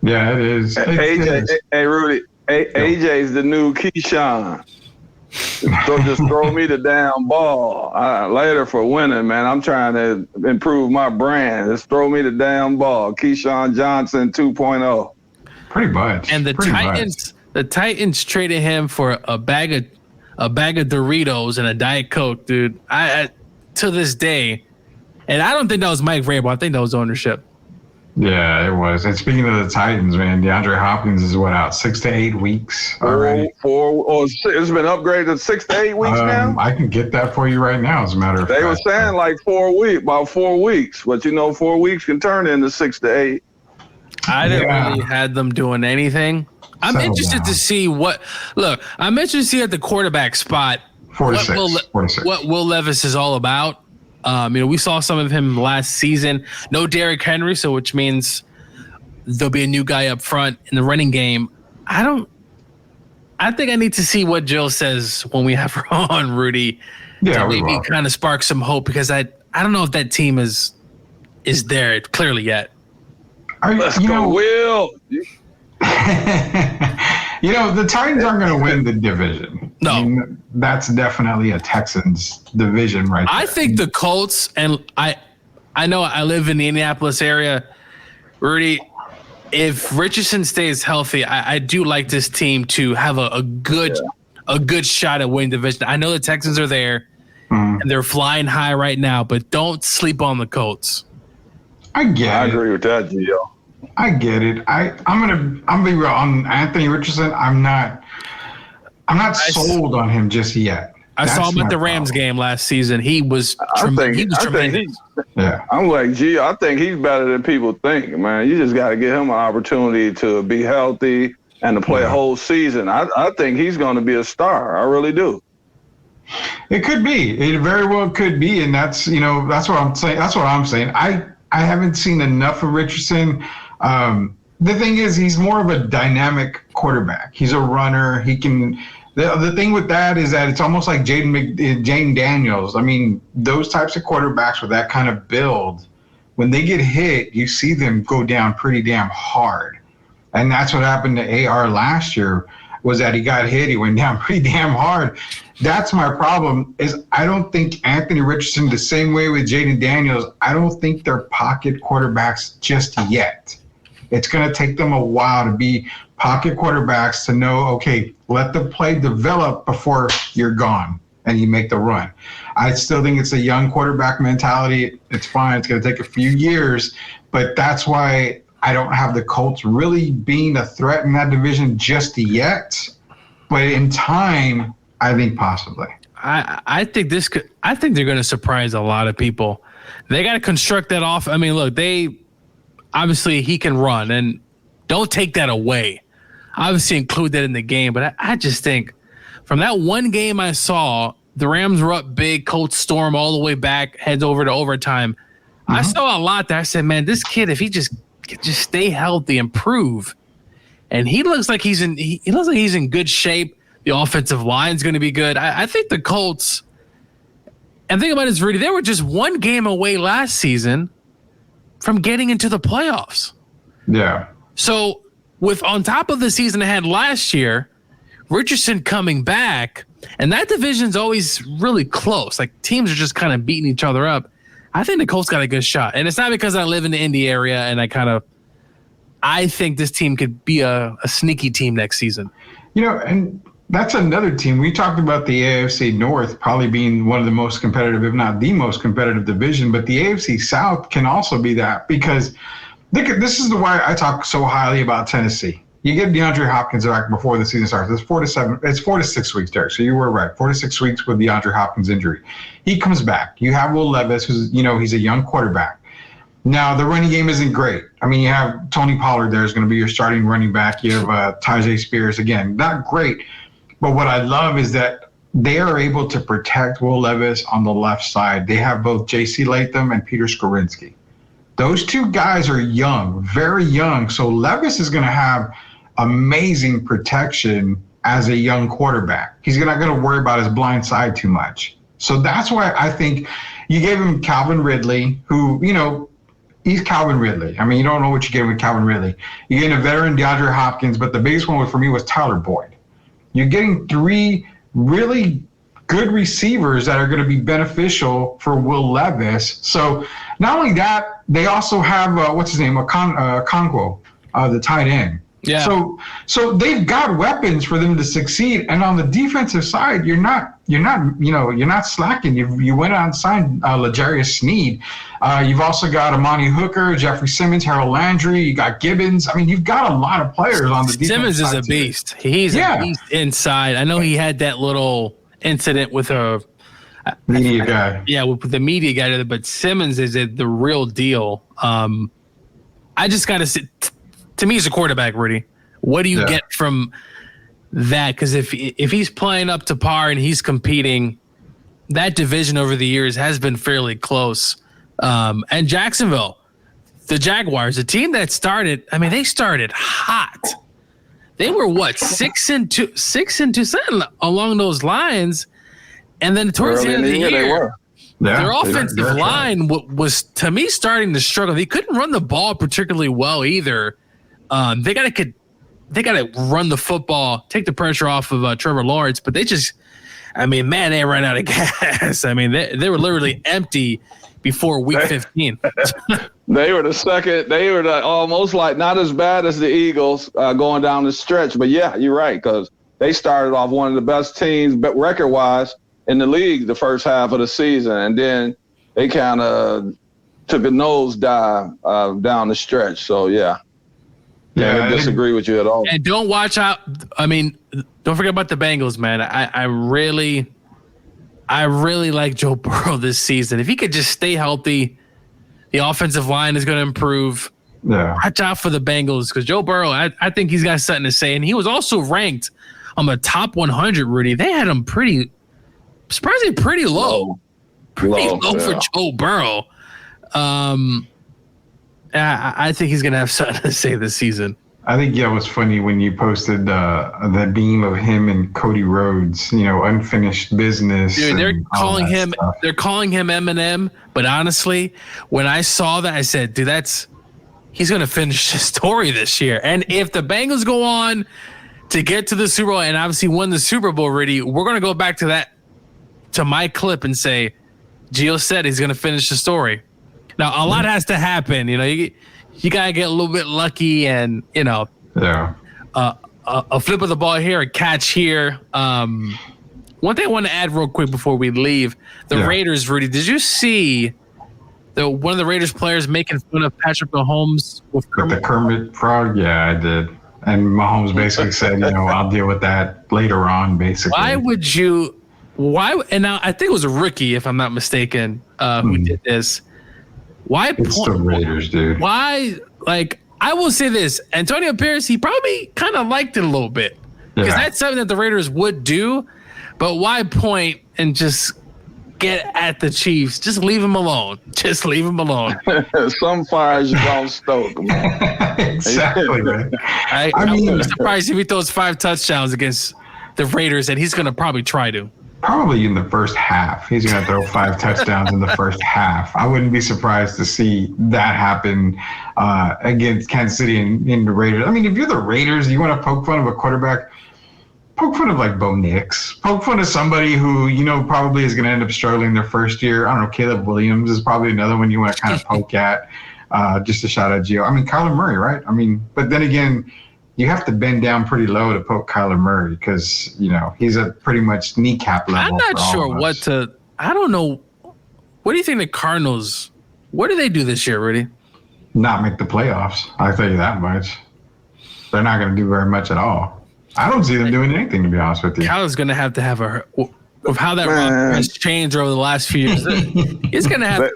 Yeah, it is. Hey, Rudy, AJ's the new Keyshawn. So just throw me the damn ball. Later for winning, man. I'm trying to improve my brand. Just throw me the damn ball. Keyshawn Johnson 2.0. Pretty much. And the Titans traded him for a bag of Doritos and a Diet Coke, dude. I to this day, and I don't think that was Mike Vrabel. I think that was ownership. Yeah, it was. And speaking of the Titans, man, DeAndre Hopkins is out 6 to 8 weeks already. It's been upgraded to 6 to 8 weeks now. I can get that for you right now. As a matter of fact, they were saying like 4 weeks, about 4 weeks, but 4 weeks can turn into 6 to 8. I didn't really had them doing anything. I'm interested to see I'm interested to see at the quarterback spot 46. What Will Levis is all about. We saw some of him last season. No Derrick Henry, which means there'll be a new guy up front in the running game. I think I need to see what Jill says when we have her on, Rudy. Yeah, to maybe kind of spark some hope because I don't know if that team is there clearly yet. Let's go, Will. The Titans aren't going to win the division. No. I mean, that's definitely a Texans division right there. I think the Colts, and I know I live in the Indianapolis area, Rudy, if Richardson stays healthy, I do like this team to have a good shot at winning division. I know the Texans are there, and they're flying high right now, but don't sleep on the Colts. I agree with that, Gio. I get it. I'm gonna be real on Anthony Richardson. I'm not sold on him just yet. I saw him at the Rams game last season. He was tremendous. I'm like, I think he's better than people think, man. You just got to give him an opportunity to be healthy and to play a whole season. I think he's going to be a star. I really do. It could be. It very well could be, and that's what I'm saying. That's what I'm saying. I haven't seen enough of Richardson. The thing is, he's more of a dynamic quarterback. He's a runner. He can. The thing with that is that it's almost like Jaden Daniels. I mean, those types of quarterbacks with that kind of build, when they get hit, you see them go down pretty damn hard. And that's what happened to AR last year, was that he got hit. He went down pretty damn hard. That's my problem, is I don't think Anthony Richardson, the same way with Jaden Daniels, I don't think they're pocket quarterbacks just yet. It's going to take them a while to be pocket quarterbacks to know, okay, let the play develop before you're gone and you make the run. I still think it's a young quarterback mentality. It's fine. It's going to take a few years, but that's why I don't have the Colts really being a threat in that division just yet. But in time, I think possibly. I think they're going to surprise a lot of people. They got to construct that off. I mean, look, obviously he can run, and don't take that away. Obviously include that in the game, but I just think from that one game I saw, the Rams were up big, Colts storm all the way back, heads over to overtime. I saw a lot there. I said, man, this kid, if he just stay healthy, improve, and he looks like he's in good shape. The offensive line's going to be good. I think the Colts, and think about it, Rudy, they were just one game away last season from getting into the playoffs. Yeah. So with on top of the season they had last year, Richardson coming back, and that division's always really close. Like teams are just kind of beating each other up. I think the Colts got a good shot. And it's not because I live in the Indy area and I think this team could be a sneaky team next season. You know, and that's another team. We talked about the AFC North probably being one of the most competitive, if not the most competitive division, but the AFC South can also be that, because this is why I talk so highly about Tennessee. You get DeAndre Hopkins back before the season starts. It's 4 to 6 weeks, Derek. So you were right. 4 to 6 weeks with DeAndre Hopkins injury. He comes back. You have Will Levis, who's, he's a young quarterback. Now, the running game isn't great. I mean, you have Tony Pollard there is going to be your starting running back. You have Tajay Spears, again, not great. But what I love is that they are able to protect Will Levis on the left side. They have both J.C. Latham and Peter Skorinski. Those two guys are young, very young. So Levis is going to have amazing protection as a young quarterback. He's not going to worry about his blind side too much. So that's why I think you gave him Calvin Ridley, who, he's Calvin Ridley. I mean, you don't know what you gave with Calvin Ridley. You're getting a veteran DeAndre Hopkins, but the biggest one for me was Tyler Boyd. You're getting three really good receivers that are going to be beneficial for Will Levis. So not only that, they also have, what's his name, Okonkwo, the tight end. Yeah. So they've got weapons for them to succeed. And on the defensive side, you're not slacking. You went out and signed L'Jarius Sneed. You've also got Amani Hooker, Jeffrey Simmons, Harold Landry. You got Gibbons. I mean, you've got a lot of players on the defense. Simmons is a beast. He's a beast inside. I know he had that little incident with a media guy. Yeah, with the media guy, but Simmons is the real deal. I just got to sit. To me, he's a quarterback, Rudy. What do you get from that? Because if he's playing up to par and he's competing, that division over the years has been fairly close. And Jacksonville, the Jaguars, a team that started, I mean, they started hot. They were 6-2, something along those lines. And then towards the end of the year, their offensive line was, to me, starting to struggle. They couldn't run the ball particularly well either. They got to run the football, take the pressure off of Trevor Lawrence, but they ran out of gas. I mean, they were literally empty before week 15. They were the second. They were almost like not as bad as the Eagles going down the stretch. But yeah, you're right, because they started off one of the best teams, but record-wise, in the league the first half of the season, and then they kind of took a nosedive down the stretch. So yeah. Yeah, I disagree with you at all. And don't watch out. I mean, don't forget about the Bengals, man. I really like Joe Burrow this season. If he could just stay healthy, the offensive line is going to improve. Yeah. Watch out for the Bengals, because Joe Burrow, I think he's got something to say. And he was also ranked on the top 100, Rudy. They had him surprisingly pretty low. Pretty low for Joe Burrow. I think he's going to have something to say this season. I think, yeah, it was funny when you posted the beam of him and Cody Rhodes, unfinished business. Dude, they're calling him Eminem, but honestly, when I saw that, I said, dude, he's going to finish the story this year. And if the Bengals go on to get to the Super Bowl and obviously won the Super Bowl already, we're going to go back to my clip and say, Gio said he's going to finish the story. Now, a lot has to happen. You got to get a little bit lucky and, a flip of the ball here, a catch here. One thing I want to add real quick before we leave, the Raiders, Rudy, did you see one of the Raiders players making fun of Patrick Mahomes with the Kermit frog? Yeah, I did. And Mahomes basically said, I'll deal with that later on, basically. And now I think it was a rookie, if I'm not mistaken, who did this. Why? It's the Raiders, dude. Why? I will say this: Antonio Pierce, he probably kind of liked it a little bit because that's something that the Raiders would do. But why point and just get at the Chiefs? Just leave him alone. Just leave him alone. Some fires you don't stoke, man. Exactly, man. I'm surprised if he throws 5 touchdowns against the Raiders, and he's going to probably try to. Probably in the first half. He's going to throw 5 touchdowns in the first half. I wouldn't be surprised to see that happen against Kansas City and the Raiders. I mean, if you're the Raiders, you want to poke fun of a quarterback, poke fun of like Bo Nix. Poke fun of somebody who, probably is going to end up struggling their first year. I don't know, Caleb Williams is probably another one you want to kind of poke at. Just a shot at Gio. I mean, Kyler Murray, right? I mean, but then again, you have to bend down pretty low to poke Kyler Murray because, he's at pretty much kneecap level. I'm not sure I don't know. What do you think the Cardinals, what do they do this year, Rudy? Not make the playoffs. I'll tell you that much. They're not going to do very much at all. I don't see them doing anything, to be honest with you. Kyler's going to have of how that roster has changed over the last few years. He's going to have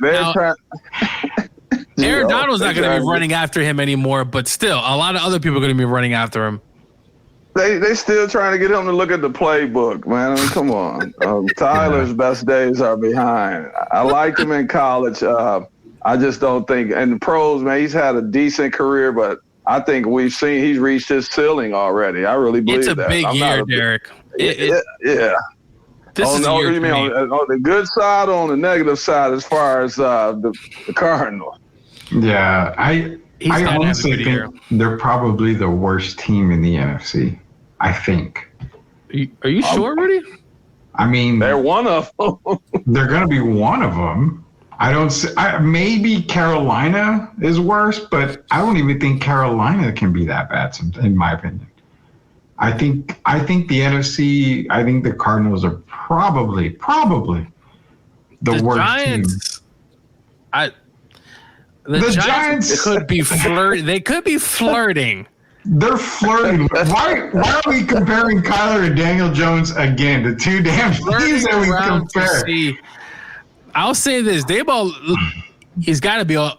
Aaron Donald's not going to be running after him anymore, but still, a lot of other people are going to be running after him. They still trying to get him to look at the playbook, man. I mean, come on. Tyler's best days are behind. I liked him in college. I just don't think – and the pros, man, he's had a decent career, but I think he's reached his ceiling already. I really believe that. It's a big year, Derek. Yeah. This is a year you mean on the good side or on the negative side as far as the Cardinals? Yeah, I honestly think they're probably the worst team in the NFC. I think. Are you sure, Rudy? I mean, they're one of them. They're going to be one of them. Maybe Carolina is worse, but I don't even think Carolina can be that bad, in my opinion. I think the NFC. I think the Cardinals are probably the worst Giants, team. The Giants could be flirting. They could be flirting. They're flirting. Why are we comparing Kyler and Daniel Jones again? The two damn teams that we compare. I'll say this: he's got to be on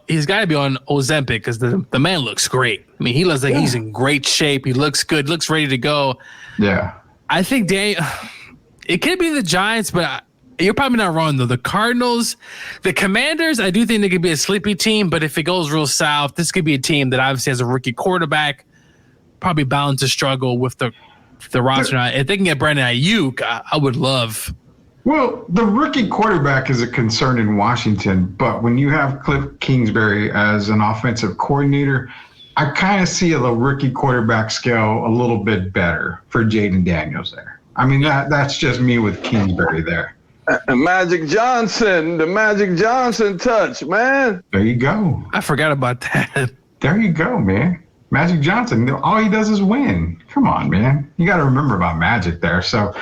Ozempic because the man looks great. I mean, he looks like he's in great shape. He looks good. Looks ready to go. Yeah. I think it could be the Giants, but you're probably not wrong though. The Cardinals, the Commanders, I do think they could be a sleepy team. But if it goes real south, this could be a team that obviously has a rookie quarterback, probably bound to struggle with the roster. If they can get Brandon Ayuk, I would love. Well, the rookie quarterback is a concern in Washington, but when you have Cliff Kingsbury as an offensive coordinator, I kind of see the rookie quarterback scale a little bit better for Jaden Daniels there. I mean, that's just me with Kingsbury there. Magic Johnson, the Magic Johnson touch, man. There you go. I forgot about that. There you go, man. Magic Johnson, all he does is win. Come on, man. You got to remember about Magic there. So,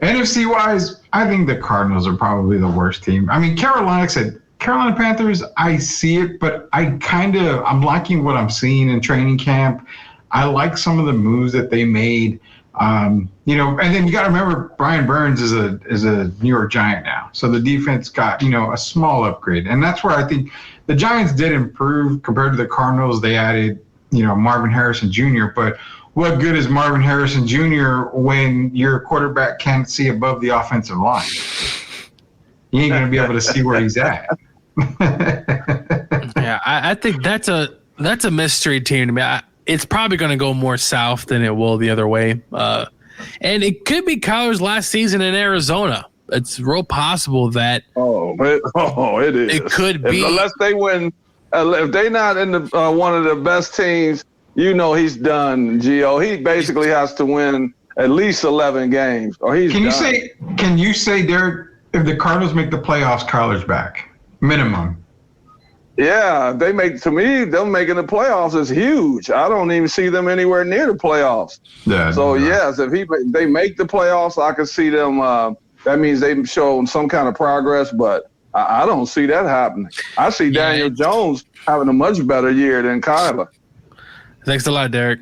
NFC-wise, I think the Cardinals are probably the worst team. I mean, Carolina Panthers, I see it, but I'm liking what I'm seeing in training camp. I like some of the moves that they made. And then you got to remember Brian Burns is a New York Giant now. So the defense got, a small upgrade. And that's where I think the Giants did improve compared to the Cardinals. They added, Marvin Harrison Jr., but what good is Marvin Harrison Jr. when your quarterback can't see above the offensive line? You ain't going to be able to see where he's at. Yeah, I think that's a mystery team to me. It's probably going to go more south than it will the other way. And it could be Kyler's last season in Arizona. It's real possible that. It is. It could be. Unless they win. If they're not in the one of the best teams, he's done, Gio. He basically has to win at least 11 games, or he's done. Can you say, Derek, if the Cardinals make the playoffs, Kyler's back? Minimum. Yeah, them making the playoffs is huge. I don't even see them anywhere near the playoffs. Yeah. So yes, if they make the playoffs, I can see them. That means they've shown some kind of progress, but I don't see that happening. I see Daniel Jones having a much better year than Kyler. Thanks a lot, Derek.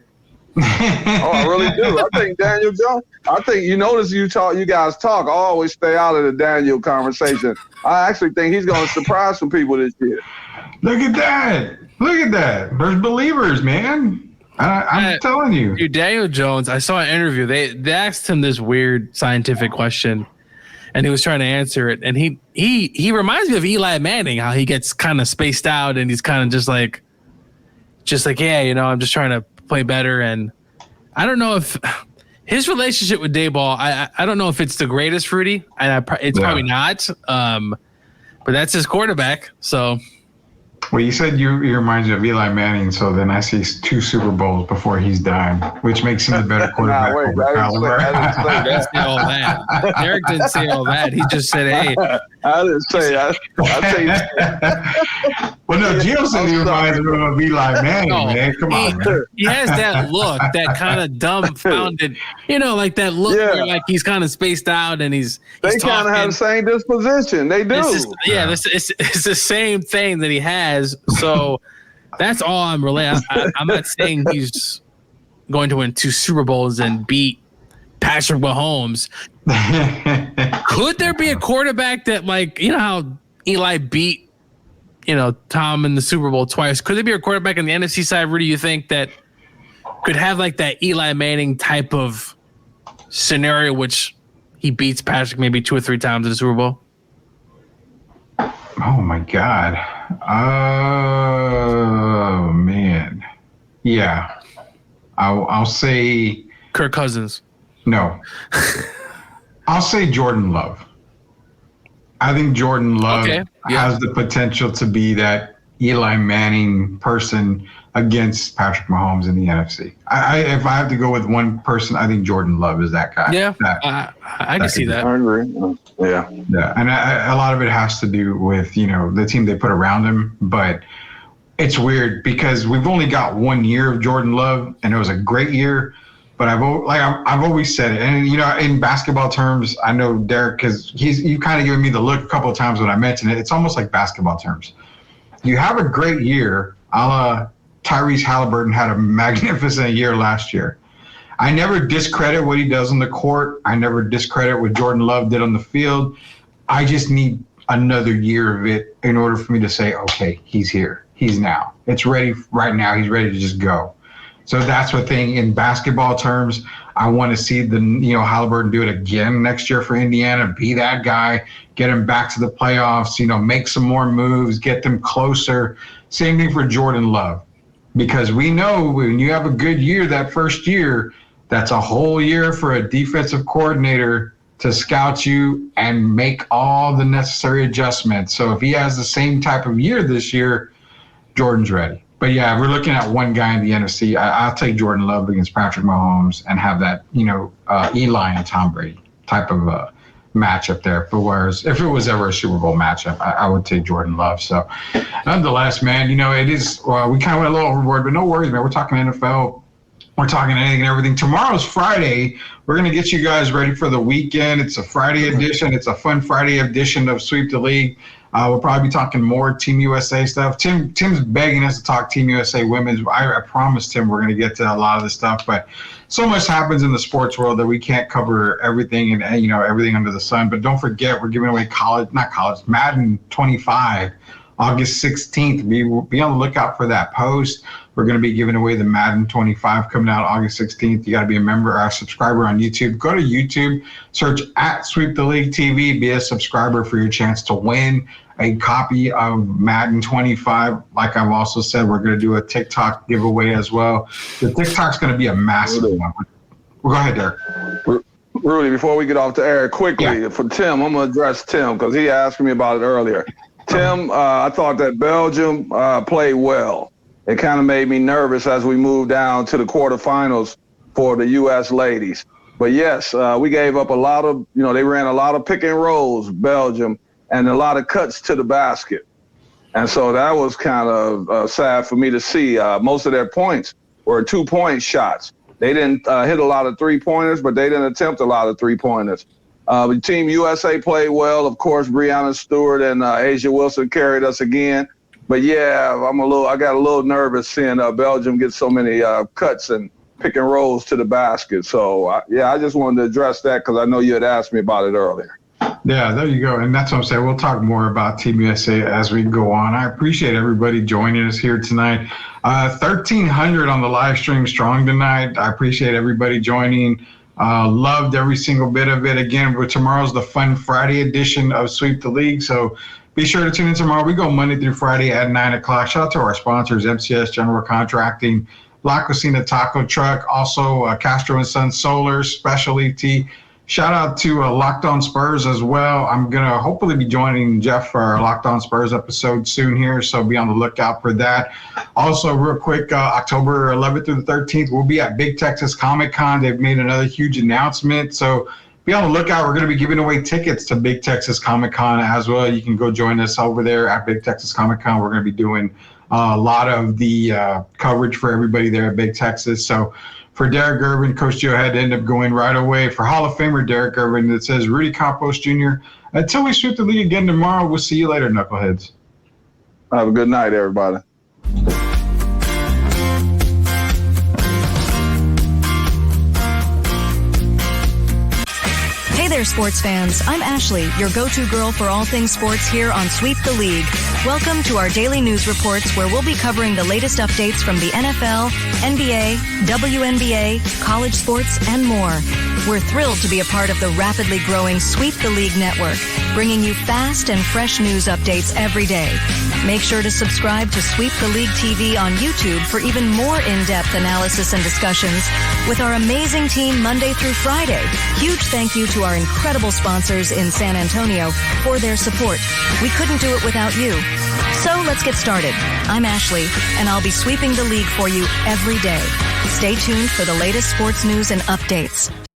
I really do. I think Daniel Jones. I think you notice you guys talk. I always stay out of the Daniel conversation. I actually think he's going to surprise some people this year. Look at that. There's believers, man. I'm telling you. Dude, Daniel Jones, I saw an interview. They asked him this weird scientific question, and he was trying to answer it. And he reminds me of Eli Manning, how he gets kind of spaced out, and he's kind of just like, yeah, I'm just trying to play better. And I don't know if his relationship with Dayball, I don't know if it's the greatest, Rudy, and it's probably not. But that's his quarterback, so. Well, you said you reminds you of Eli Manning, so then I see 2 Super Bowls before he's done, which makes him the better quarterback. I didn't say all that. Derek didn't say all that. He just said, hey. I didn't say Well, no, Gio said he reminds me of Eli Manning, man. Come on, man. He has that look, that kind of dumbfounded, like that look where like he's kind of spaced out and he's They kind of have the same disposition. They do. It's the same thing that he has. So that's all I'm relating. I'm not saying he's going to win 2 Super Bowls and beat Patrick Mahomes. Could there be a quarterback that, like, how Eli beat, Tom in the Super Bowl twice? Could there be a quarterback on the NFC side, Rudy, you think, that could have like that Eli Manning type of scenario, which he beats Patrick maybe 2 or 3 times in the Super Bowl? Oh my God. Oh man. Yeah. I'll say Kirk Cousins. No. I'll say Jordan Love. I think Jordan Love has the potential to be that Eli Manning person against Patrick Mahomes in the NFC. If I have to go with one person, I think Jordan Love is that guy. Yeah, I can see that. I agree. Yeah. And a lot of it has to do with, the team they put around him. But it's weird because we've only got 1 year of Jordan Love, and it was a great year. But I've always said it, and in basketball terms, I know Derek, because you kind of given me the look a couple of times when I mentioned it. It's almost like basketball terms. You have a great year, a la Tyrese Halliburton had a magnificent year last year. I never discredit what he does on the court. I never discredit what Jordan Love did on the field. I just need another year of it in order for me to say, okay, he's here. He's now. It's ready right now. He's ready to just go. So that's what thing in basketball terms. I want to see Halliburton do it again next year for Indiana. Be that guy, get him back to the playoffs. Make some more moves, get them closer. Same thing for Jordan Love, because we know when you have a good year that first year, that's a whole year for a defensive coordinator to scout you and make all the necessary adjustments. So if he has the same type of year this year, Jordan's ready. But yeah, we're looking at one guy in the NFC. I'll take Jordan Love against Patrick Mahomes and have that, Eli and Tom Brady type of matchup there. But whereas if it was ever a Super Bowl matchup, I would take Jordan Love. So nonetheless, man, it is, we kind of went a little overboard, but no worries, man. We're talking NFL. We're talking anything and everything. Tomorrow's Friday. We're going to get you guys ready for the weekend. It's a Friday edition. It's a fun Friday edition of Sweep the League. We'll probably be talking more Team USA stuff. Tim's begging us to talk Team USA women's. I promised him we're going to get to a lot of this stuff, but so much happens in the sports world that we can't cover everything and everything under the sun. But don't forget, we're giving away Madden 25 August 16th. Be on the lookout for that post. We're going to be giving away the Madden 25 coming out August 16th. You got to be a member or a subscriber on YouTube. Go to YouTube, search at Sweep the League TV, be a subscriber for your chance to win a copy of Madden 25. Like I've also said, we're going to do a TikTok giveaway as well. The TikTok's going to be a massive one. Well, go ahead, Derek. Rudy, before we get off the air, quickly, for Tim, I'm going to address Tim because he asked me about it earlier. Tim, I thought that Belgium played well. It kind of made me nervous as we moved down to the quarterfinals for the U.S. ladies. But yes, we gave up a lot of, they ran a lot of pick and rolls, Belgium, and a lot of cuts to the basket. And so that was kind of sad for me to see. Most of their points were 2-point shots. They didn't hit a lot of three-pointers, but they didn't attempt a lot of three-pointers. The Team USA played well. Of course, Breanna Stewart and Asia Wilson carried us again. But yeah, I got a little nervous seeing Belgium get so many cuts and pick and rolls to the basket. So I just wanted to address that because I know you had asked me about it earlier. Yeah, there you go. And that's what I'm saying. We'll talk more about Team USA as we go on. I appreciate everybody joining us here tonight. 1,300 on the live stream strong tonight. I appreciate everybody joining. Loved every single bit of it. Again, tomorrow's the Fun Friday edition of Sweep the League. So be sure to tune in tomorrow. We go Monday through Friday at 9 o'clock. Shout out to our sponsors, MCS General Contracting, La Cocina Taco Truck, also Castro & Sons Solar, Specialty. Shout out to Locked On Spurs as well. I'm going to hopefully be joining Jeff for our Locked On Spurs episode soon here, so be on the lookout for that. Also, real quick, October 11th through the 13th, we'll be at Big Texas Comic Con. They've made another huge announcement, so be on the lookout. We're going to be giving away tickets to Big Texas Comic Con as well. You can go join us over there at Big Texas Comic Con. We're going to be doing a lot of the coverage for everybody there at Big Texas. So for Derek Gervin, Coach Joe had to end up going right away. For Hall of Famer Derek Gervin, it says Rudy Campos Jr. Until we sweep the league again tomorrow, we'll see you later, Knuckleheads. Have a good night, everybody. Hey there, sports fans. I'm Ashley, your go-to girl for all things sports here on Sweep the League. Welcome to our daily news reports where we'll be covering the latest updates from the NFL, NBA, WNBA, college sports, and more. We're thrilled to be a part of the rapidly growing Sweep the League network, bringing you fast and fresh news updates every day. Make sure to subscribe to Sweep the League TV on YouTube for even more in-depth analysis and discussions with our amazing team Monday through Friday. Huge thank you to our incredible sponsors in San Antonio for their support. We couldn't do it without you. So let's get started. I'm Ashley, and I'll be sweeping the league for you every day. Stay tuned for the latest sports news and updates.